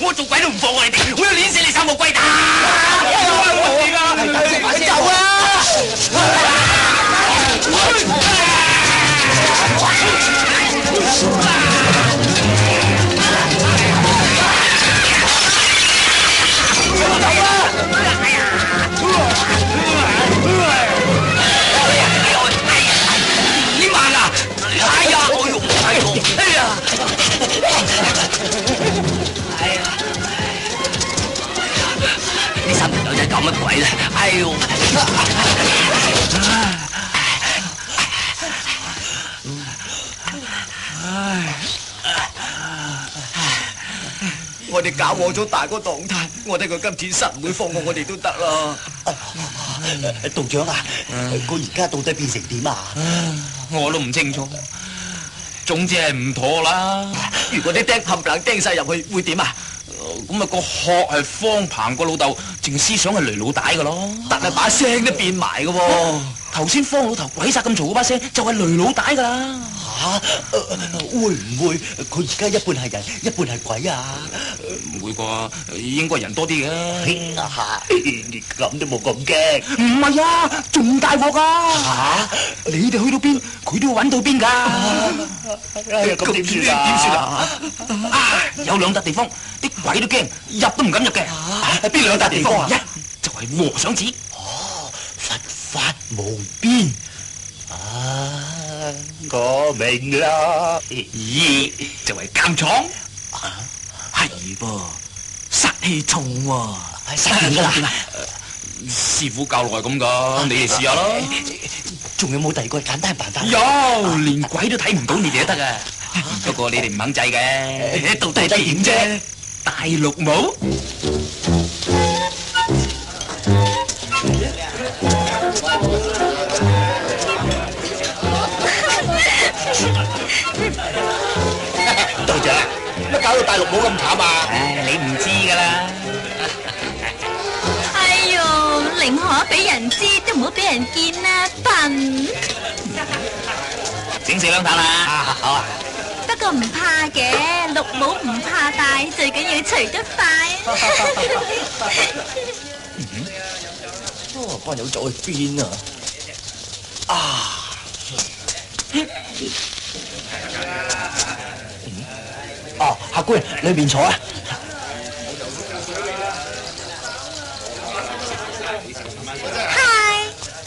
我做鬼都唔放過你哋，我要碾死你3個龜蛋！走啊！你慢啊！哎呀，我用哎呀！呢3條友仔搞乜鬼咧？哎呦！我哋搞禍咗大哥當態，我睇佢今次實唔會放過我哋都得啦。道長啊，佢而家到底變成點啊？我都唔清楚，總之係唔妥啦。如果啲釘冚唪唥釘晒入去，會點啊？咁啊個殼係方鵬個老豆，淨思想係雷老大噶咯。但係把聲都變埋噶喎。頭先方老頭鬼殺咁嘈嗰把聲，就係雷老大噶啦。嚇，會唔會佢而家一半係人，一半係鬼啊？唔會啩？應該人多啲嘅。咁都冇咁驚。唔係啊，仲大鑊啊！你哋去到邊，佢都要揾到邊㗎。咁點算啊？點算啊？有2笪地方，啲鬼都驚，入都唔敢入嘅。邊2笪地方啊？一就係和尚寺。哦，佛法無邊。我明啦。 2就係監廠。係噃，殺氣重喎，失電㗎啦！師傅教落係咁噶，你哋試下啦。仲有冇第二個簡單辦法？有，連鬼都睇唔到你哋都得啊！不過你哋唔肯制嘅，到底點啫？大綠帽。道長，乜搞到大綠帽咁慘啊？唉，你唔知㗎啦。哎呦，寧可俾人知，都唔好俾人見啦，笨！整4兩炭啦。好啊。不過唔怕嘅，綠帽唔怕戴，最緊要除得快。班友走去邊啊？客官，裏邊坐啊！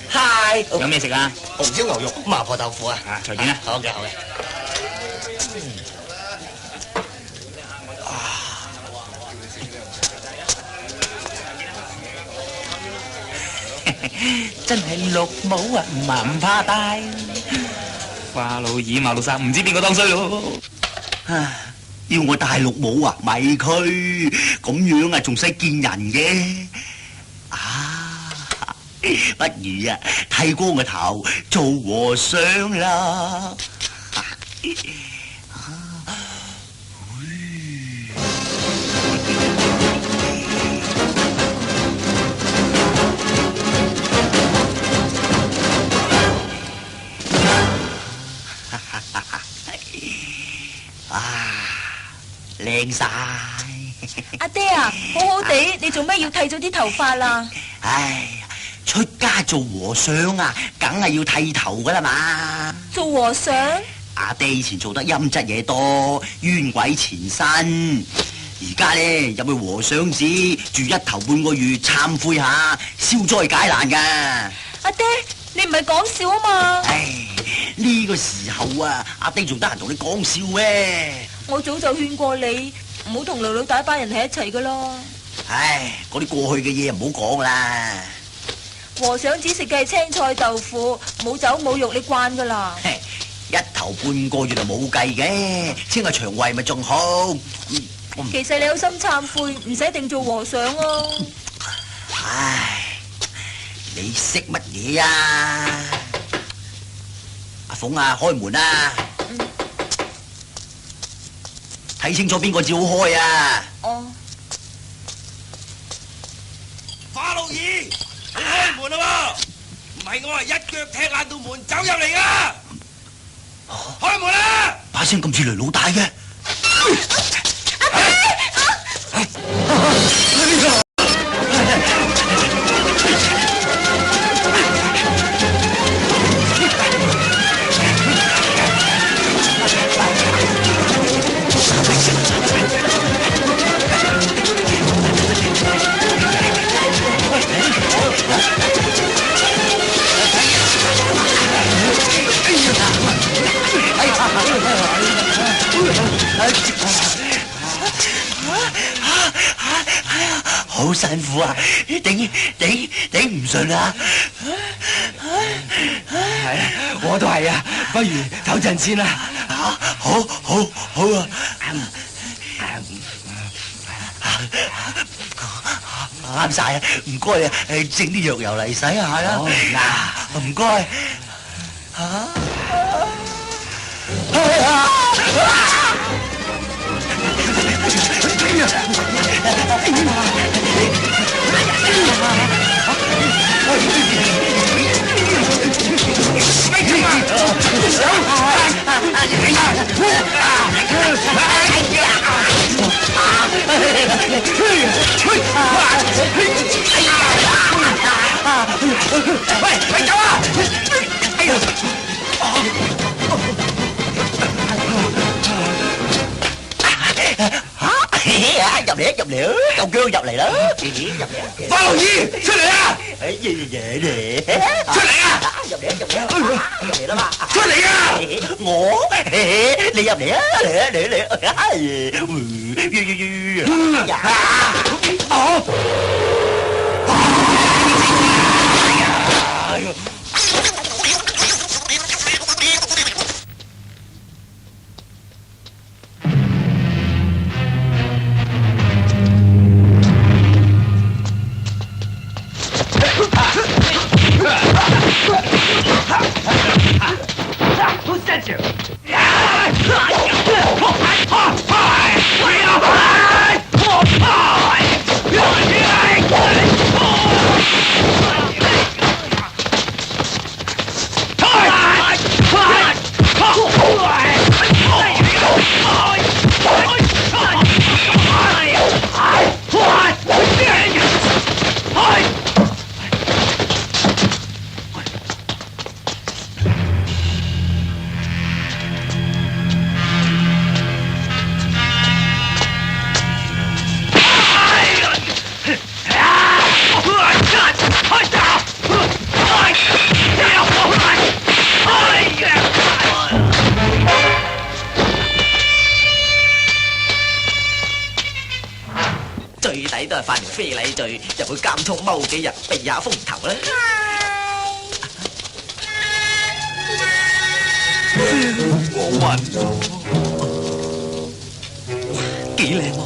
嗨，有咩食啊？紅燒牛肉、麻婆豆腐啊！隨便啦。好嘅，好嘅。真係綠帽啊，唔怕戴。花老二、馬老三，唔知邊個當衰咯。要我戴綠帽啊，咪佢咁樣啊，仲使見人嘅？不如啊，剃光個頭做和尚啦。靚晒！阿爹啊，好好地，你做咩要剃咗啲頭髮啦？唉，出家做和尚啊，梗係要剃頭噶啦嘛。做和尚？阿爹以前做得陰質嘢多，冤鬼纏身。而家咧入去和尚寺住1頭半個月，懺悔下，消災解難噶。阿爹，你唔係講笑啊嘛？唉，呢個時候啊，阿爹仲得閒同你講笑咩？我早就勸過你唔好同女大班人喺一齊噶咯。唉，嗰啲過去嘅嘢唔好講啦。和尚只食嘅係青菜豆腐，冇酒冇肉，你慣噶啦。 1頭半個月就冇計嘅，清下腸胃咪仲好。其實你有心懺悔，唔使一定做和尚啊。唉，你識乜嘢啊？阿鳳啊，開門啊！睇清楚邊個至好開啊！哦。花老二，你開門啦喎！唔係我係一腳踢爛道門走入嚟噶！開門啦！把聲咁似雷老大嘅。好辛苦啊，頂唔順啊！係啊，我都係啊，不如唞陣先啦。好啊！啱晒啊！唔該啊，整啲藥油嚟洗下啦。嗱，唔該。喂，走啊！入嚟，夠姜入嚟啦！入嚟，花龍二出嚟啊！嚟，出嚟啊！入嚟啦嘛！出嚟啊！我，你入嚟啊！最抵都係犯條非禮罪，入去監倉踎幾日，避下風頭啦。我暈，幾靚喎！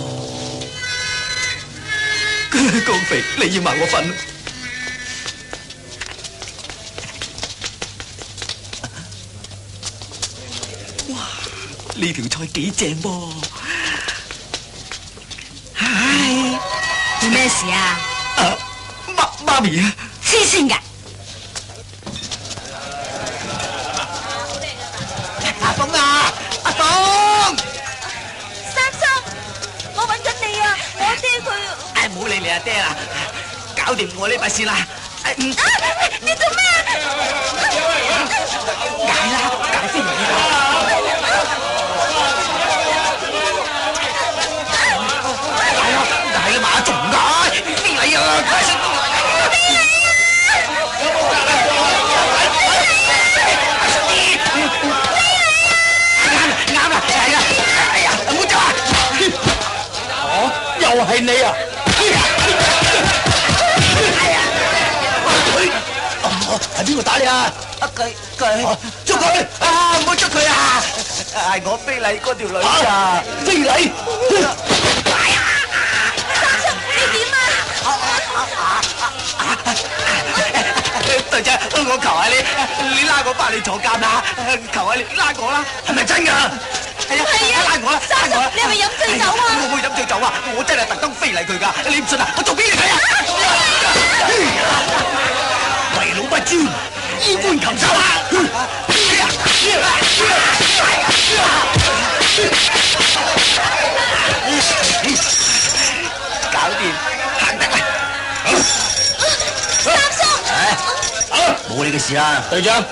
江肥，你要埋我瞓。哇！呢條菜幾正噃！做咩事啊？媽咪啊！黐線㗎！阿鳳啊，阿鳳！三叔，我揾緊你啊！我爹佢……唉，唔好理你阿爹啦，搞掂我呢筆先啦。你做咩啊？解啦，解飛嚟解啦嘛，仲唔解？非禮啊！解釋啱啦，係啊！哎呀，唔好走啊！又係你啊！係邊個打你啊？佢捉佢！啊！唔好捉佢啊！係我非禮嗰條女啊！非禮！隊長，我求下你拉我翻嚟坐監啦！求下你拉我啦！係咪真㗎？係啊！拉我啦！拉我啦！你係咪飲醉酒啊？我冇飲醉酒啊！我真係特登非禮佢㗎！你唔信啊？我做俾你睇啊！為老不尊，衣冠禽獸啊！搞掂，行得啦！冇你嘅事啦，隊長，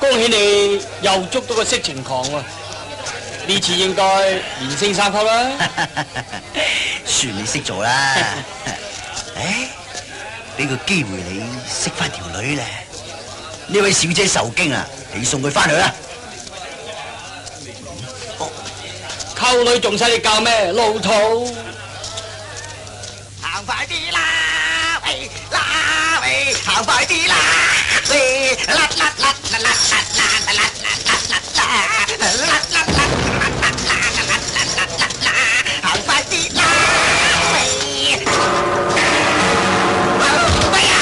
恭喜你又捉到個色情狂喎！呢次應該連升3級啦。算你識做啦。誒，俾個機會你識翻條女咧。呢位小姐受驚啊，你送佢翻去啦。溝女仲使你教咩？老土！行快啲啦，喂啦喂，行快啲啦，喂啦啦啦啦啦啦啦啦啦行快啲啦，喂！喂呀！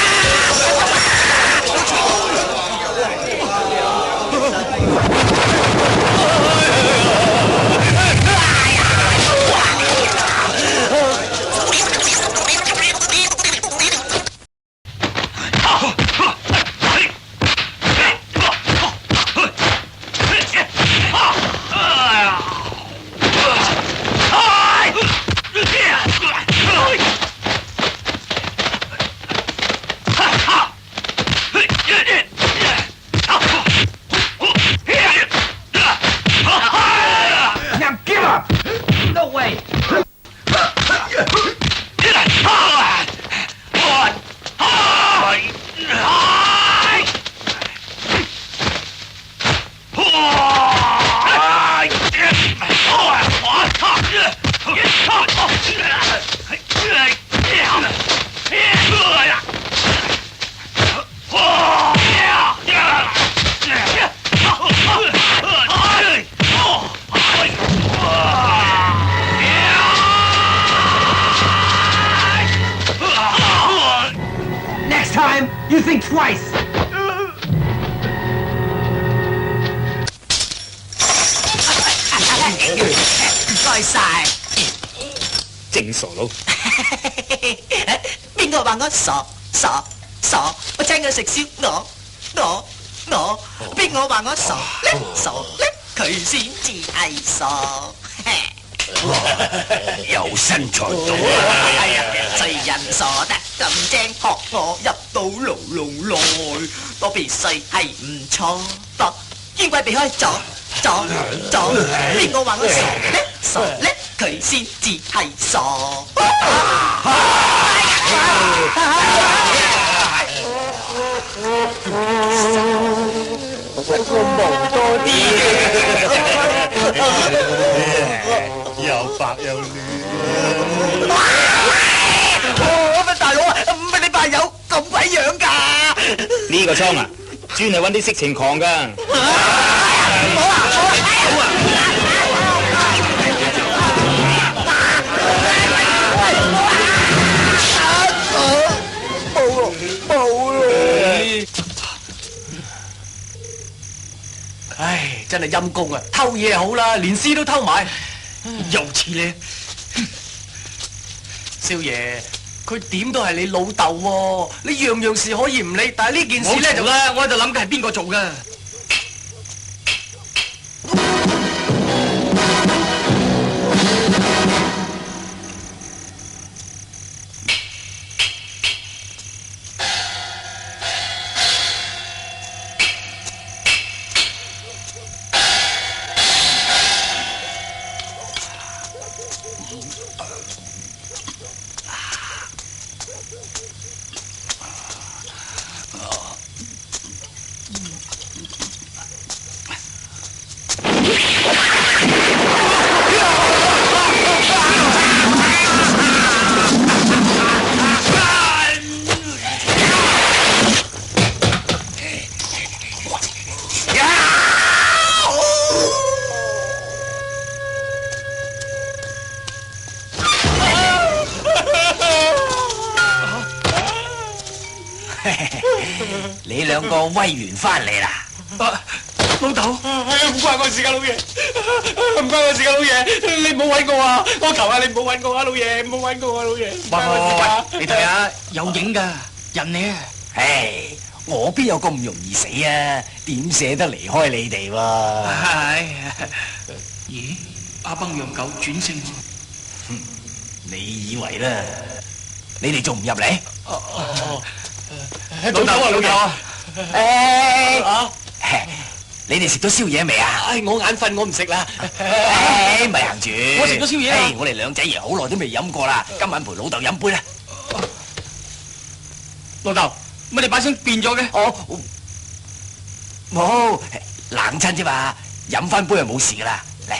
think twice。唔該晒。正傻佬，邊個話我傻？我請佢食燒鵝。邊個話我傻咧？佢先至係傻。有身材到係啊，誰人傻得咁精，學我入到牢籠內，我必須係唔錯。冤鬼避開左，邊個話我傻咧？佢先至係傻。又白又嫩。乜大佬啊？乜你班友咁鬼樣㗎？呢個倉啊，專係揾啲色情狂㗎。唉，真係陰公啊！偷嘢好啦，連屍都偷埋，又似你，少爺，佢點都係你老豆喎，你樣樣事可以唔理，但係呢件事咧就啦，我喺度諗緊係邊個做噶。你兩個威完翻嚟啦！老豆，唔關我事㗎，老爺，唔關我事㗎，老爺，你唔好揾我啊！我求下你唔好揾我啊，老爺，唔好揾我啊，老爺。喂，你睇下有影㗎，人嚟啊！唉，我邊有咁容易死啊？點捨得離開你哋喎？係。咦？阿崩讓狗轉性。你以為啦？你哋仲唔入嚟？老豆啊，老豆啊！你哋食咗宵夜未啊？唉，我眼瞓，我唔食啦。咪行住。我食咗宵夜啦。我哋兩仔爺好耐都未飲過啦，今晚陪老豆飲杯啦。老豆，乜你把聲變咗嘅？冇冷親啫嘛，飲翻杯就冇事噶啦。嚟，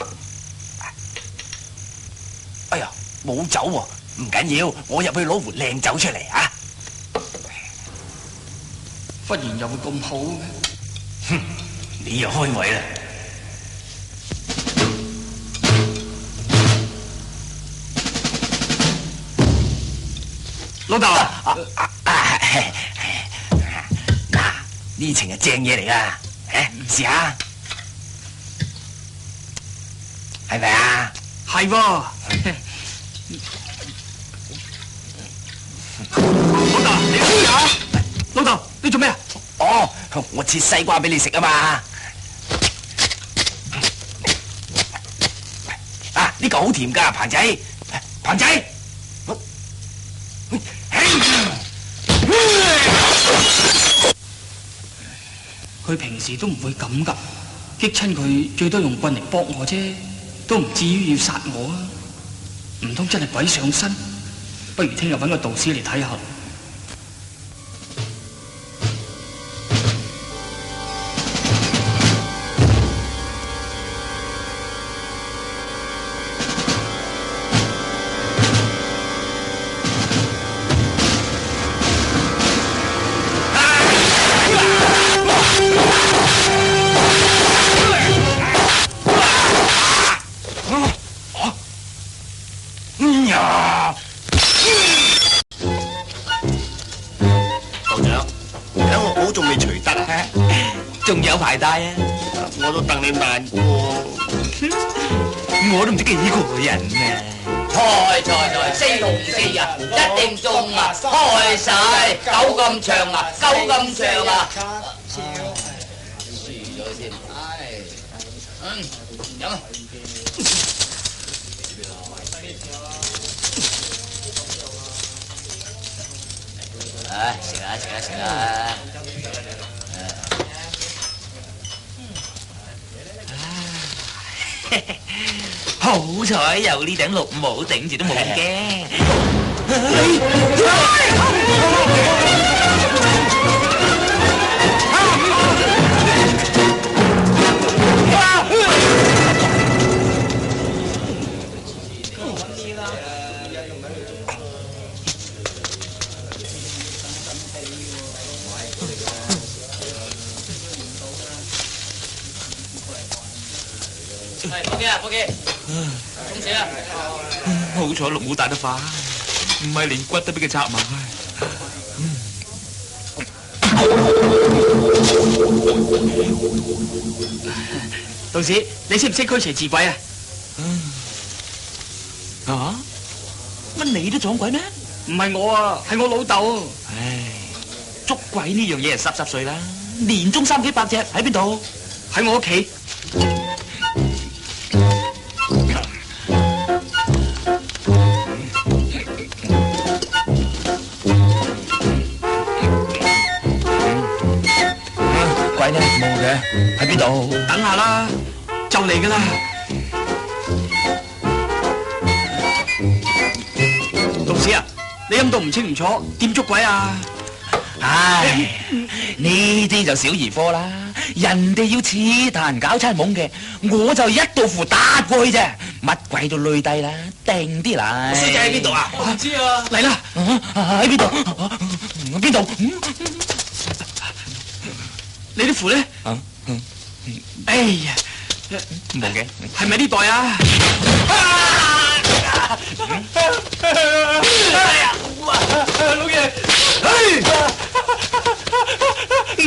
哎呀，冇酒喎，唔緊要，我入去攞壺靚酒出嚟啊！忽然又會咁好嘅？哼，你又開胃啦！老豆啊！嗱，呢程係正嘢嚟噶，試下，係咪啊？係喎。老豆，你試下。老豆，你做咩啊？哦，我切西瓜俾你食啊嘛！啊，呢個好甜噶，彭仔，彭仔。佢平時都唔會咁噶，激親佢最多用棍嚟搏我啫，都唔至於要殺我啊！唔通真係鬼上身？不如聽日搵個道士嚟睇下。帶啊！我都戥你難過。我都唔知幾個人啊！財，四同四日，一定中啊！開晒，狗咁長啊，狗咁長啊！輸咗先，飲啊！食啊！好彩有呢頂綠帽頂住都冇咁驚。伙計，中死啦！好彩綠帽戴得快，唔係連骨都俾佢插埋。道士，你識唔識驅邪治鬼啊？啊？乜你都撞鬼咩？唔係我啊，係我老豆。唉，捉鬼呢樣嘢係濕碎啦，年中3幾百隻喺邊度？喺我屋企。鬼呢？冇嘅，喺邊度？等下啦，就嚟噶啦。道士啊，你飲到唔清唔楚，點捉鬼啊？唉，呢啲就小兒科啦。人哋要似壇搞餐懵嘅，我就一道符打過去啫，乜鬼都累低啦，定啲嚟。衰仔喺邊度啊？我唔知啊。嚟啦，喺邊度？邊度？你啲符咧？哎呀，冇嘅，係咪呢袋啊？老爺，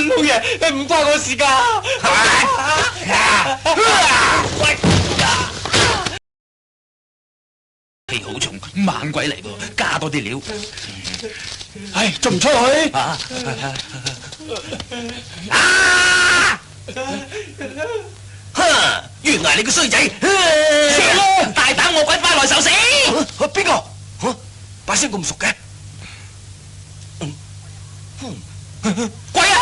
老爺，唔關我事㗎。氣好重，猛鬼嚟噃，加多啲料。唉，仲唔出去？哼！原來你個衰仔，食咯！大膽惡鬼快來受死！邊個？把聲咁熟嘅？鬼啊！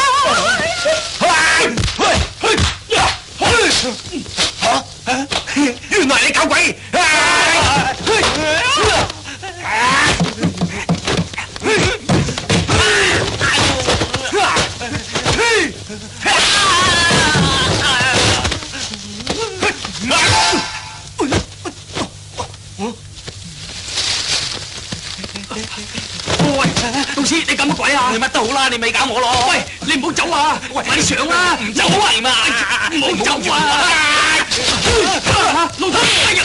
原來你搞鬼！喂，道士，你搞乜鬼啊？你乜都好啦，你咪搞我咯。喂，你唔好走啊！喂，快啲上啦！唔走啊嘛！唔好走啊！老頭，哎呀！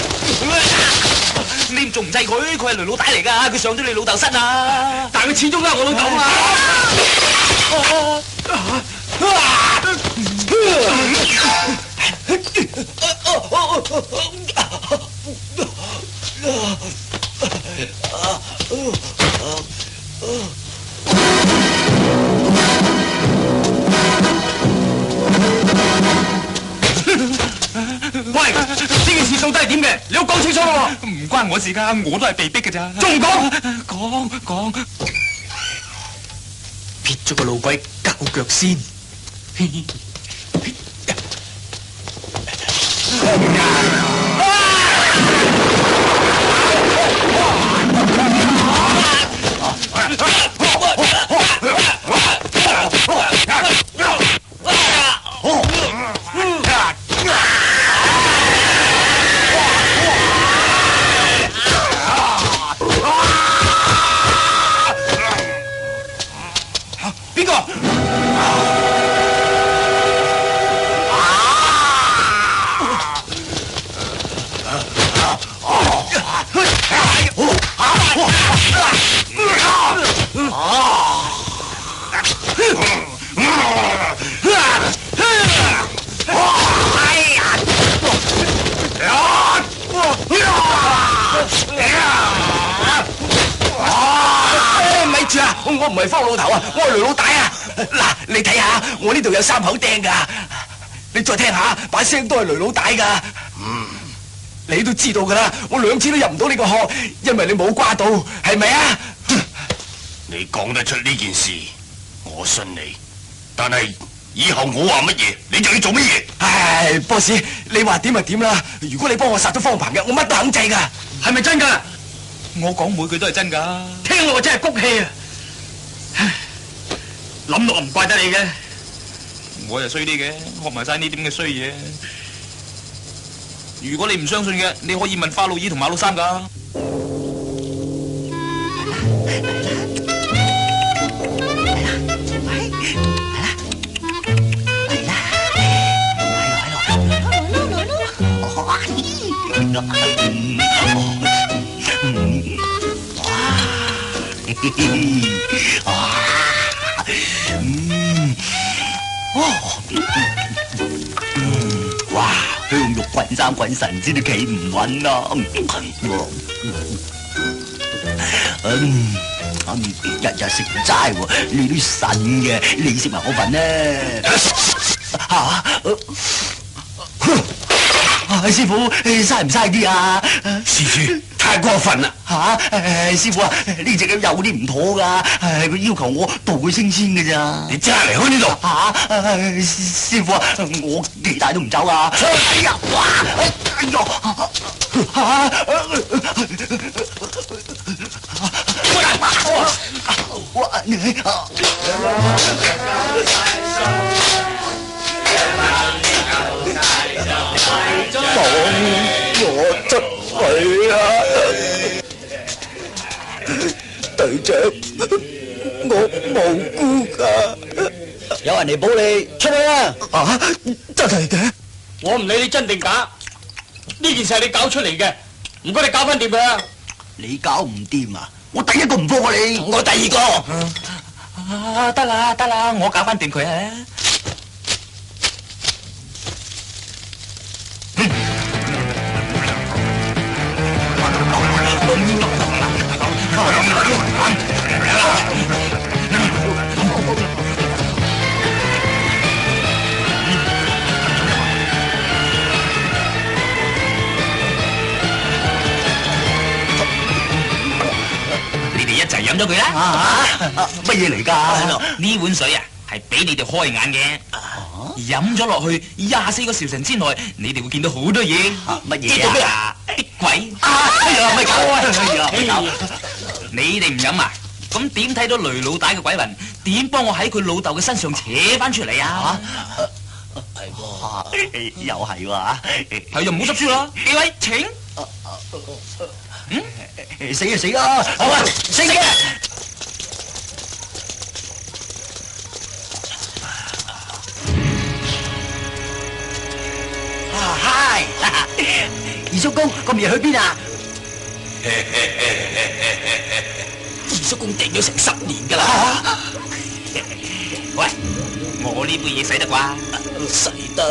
你仲唔制佢？佢係雷老大嚟㗎，佢上咗你老豆身啊！但係佢始終都係我老豆啊！喂，呢件事到底係點嘅？你要講清楚喎！唔關我事㗎，我都係被逼㗎咋。仲唔講？撇咗個老鬼交腳先。邊個？我唔係方老頭啊，我係雷老大啊！嗱，你睇下，我呢度有3口釘噶，你再聽下，把聲都係雷老大噶。你都知道噶啦，我2次都入唔到你個殼，因為你冇瓜到，係咪啊？你講得出呢件事，我信你。但係以後我話乜嘢，你就要做乜嘢。唉，boss，你話點就點啦。如果你幫我殺咗方鵬嘅，我乜都肯制噶。係咪真噶？我講每句都係真噶。聽落真係谷氣啊！唉，諗落唔怪得你嘅。我又衰啲嘅，學埋晒呢啲咁嘅衰嘢。如果你唔相信嘅，你可以問花老二同馬老三噶。哇！香肉滾三滾神知都企唔穩啦！日日食齋喎，你都神嘅，你食埋我份呢？師傅嘥唔嘥啲啊？施主太過分啦！師傅啊，呢隻有啲唔妥噶，佢要求我度佢升仙嘅咋？你即刻離開呢度！師傅啊，我幾大都唔走啊！哎呀，哇！哎呀！我出去啊！隊長，我無辜噶。有人嚟保你，出去啦！真係嘅？我唔理你真定假，呢件事係你搞出嚟嘅，唔該你搞翻掂佢啊！你搞唔掂啊？我第一個唔放過你，我第二個。得啦，我搞翻掂佢啊！你哋一齊飲咗佢啦！乜嘢嚟㗎？呢碗水啊，係俾你哋開眼嘅。飲咗落去24個時辰之內，你哋會見到好多嘢。乜嘢啊？逼鬼！哎呀，咪搞啊！你哋唔飲啊？咁點睇到雷老大嘅鬼魂？點幫我喺佢老豆嘅身上扯翻出嚟啊？係喎，又係喎，係就唔好執輸啦！幾位請。死就死啦！好啊，死嘅！嗨，二叔公咁夜去邊啊？二叔公訂咗成10年㗎啦。喂，我呢杯嘢使得啩？使得。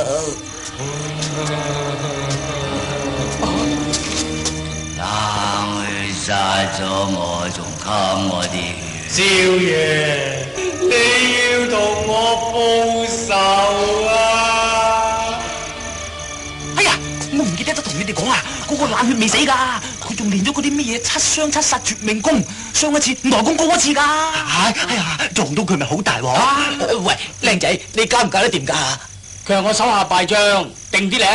當佢殺咗我，仲冚我啲血。少爺，你要同我報仇啊！哎呀，我唔記得咗同你哋講啊，嗰個冷血未死㗎，佢仲練咗嗰啲乜嘢7傷7殺絕命功，上一次內功過一次㗎。哎呀，撞到佢咪好大鑊？喂，靚仔，你搞唔搞得掂㗎？佢係我手下敗將，定啲咧。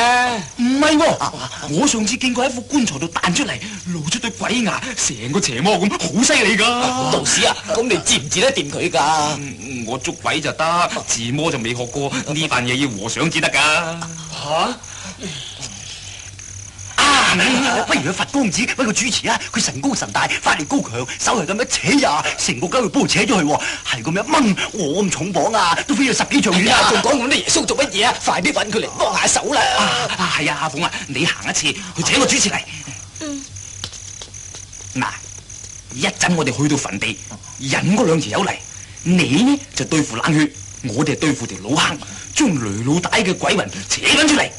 唔係喎，我上次見過喺副棺材度彈出嚟，露出對鬼牙，成個邪魔咁，好犀利㗎。道士啊，咁你治唔治得掂佢㗎？我捉鬼就得，自魔就未學過，呢份嘢要和尚至得㗎。嚇！不如去佛光寺揾佢主持啊！佢神高神大，法力高強，手係咁樣扯呀，成個狗肉幫佢扯咗去喎，係咁樣掹我咁重磅啊，都飛咗10幾丈遠啊！仲講咁多耶穌做乜嘢啊？快啲揾佢嚟幫下手啦！係啊，阿鳳啊，你行一次去請個主持嚟。嗱，一陣我哋去到墳地，引嗰2條友嚟，你呢就對付冷血，我哋對付條老坑，將雷老大嘅鬼魂扯緊出嚟。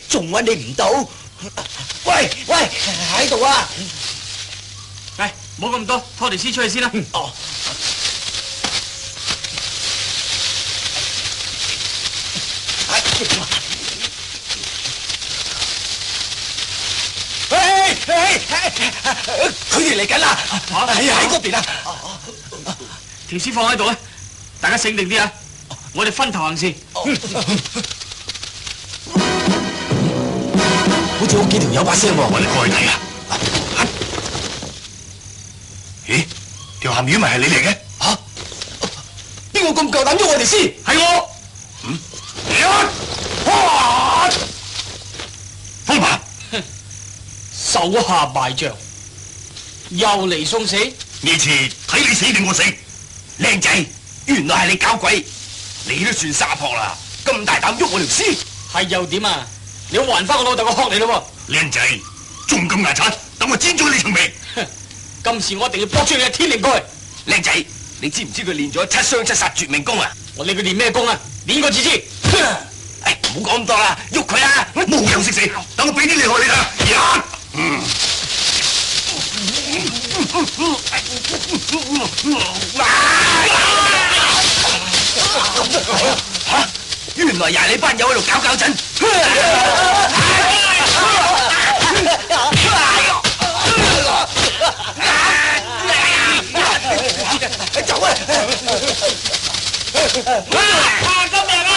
仲揾你唔到？喂，喺度啊！嚟，冇咁多，拖條屍出去先啦。哦。佢哋嚟緊啦！喺嗰邊啊！條屍放喺度啊！大家醒定啲啊！我哋分頭行事。好似好幾條友把聲喎，我哋過去睇下。咦？條鹹魚咪係你嚟嘅？嚇！邊個咁夠膽喐我哋屍？係我。風伯，手下敗將，又嚟送死。呢次睇你死定我死。靚仔，原來係你搞鬼，你都算沙撲啦！咁大膽喐我條屍，係又點啊？你要還翻我老豆個殼嚟咯喎！靚仔，仲咁牙刷，等我剪咗你層皮！今次我一定要搏出你嘅天靈蓋！靚仔，你知唔知佢練咗7傷7殺絕命功啊？我理佢練咩功啊？練過至知。唔好講咁多啦，喐佢啊！冇人識死，等我俾啲厲害你睇下。嚇！原來又係你班友喺度搞震。走啊！救命啊！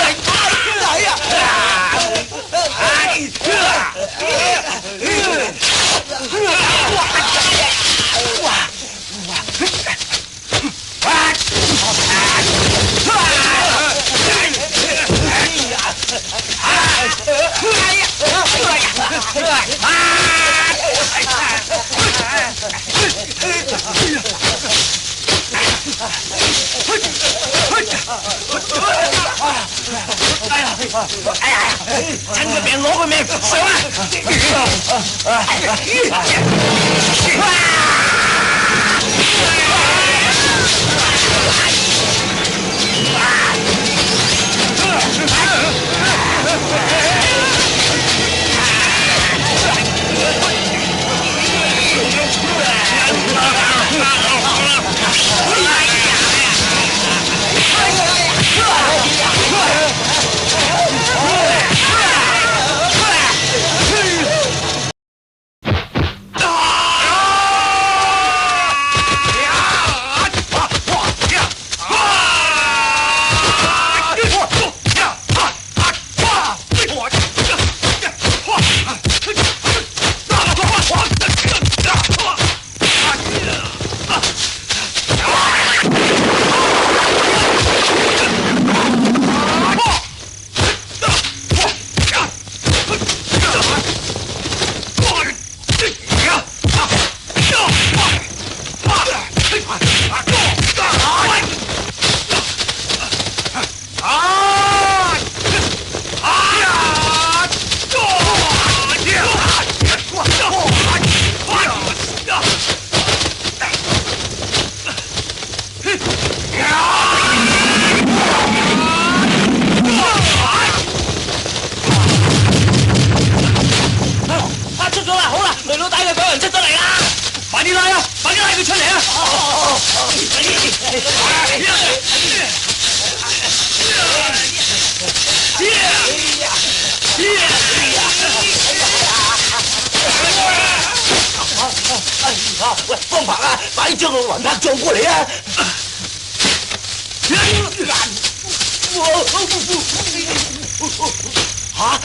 係啊！趁佢命攞佢命，上喂，方伯啊，快將個魂魄撞過嚟啊！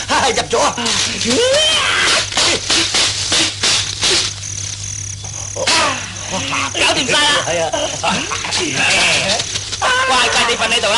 嚇，入咗啊！搞掂晒啦！係啊，乖乖地瞓喺度啦！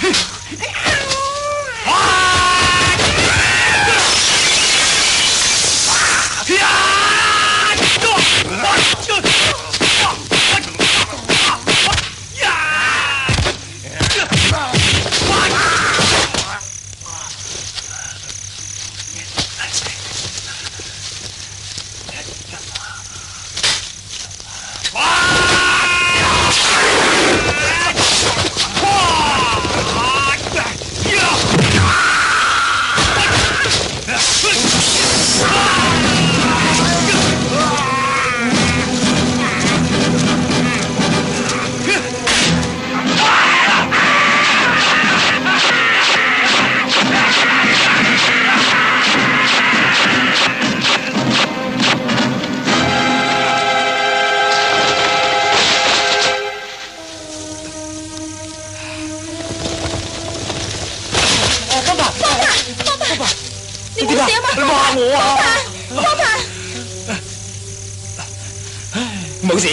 你冇事啊嘛？你望下我啊！方鵬，冇事。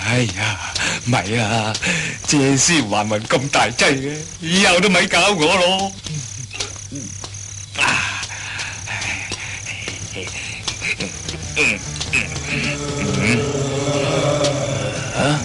哎呀，咪啊！借屍還魂咁大劑嘅，以後都咪搞我咯。啊！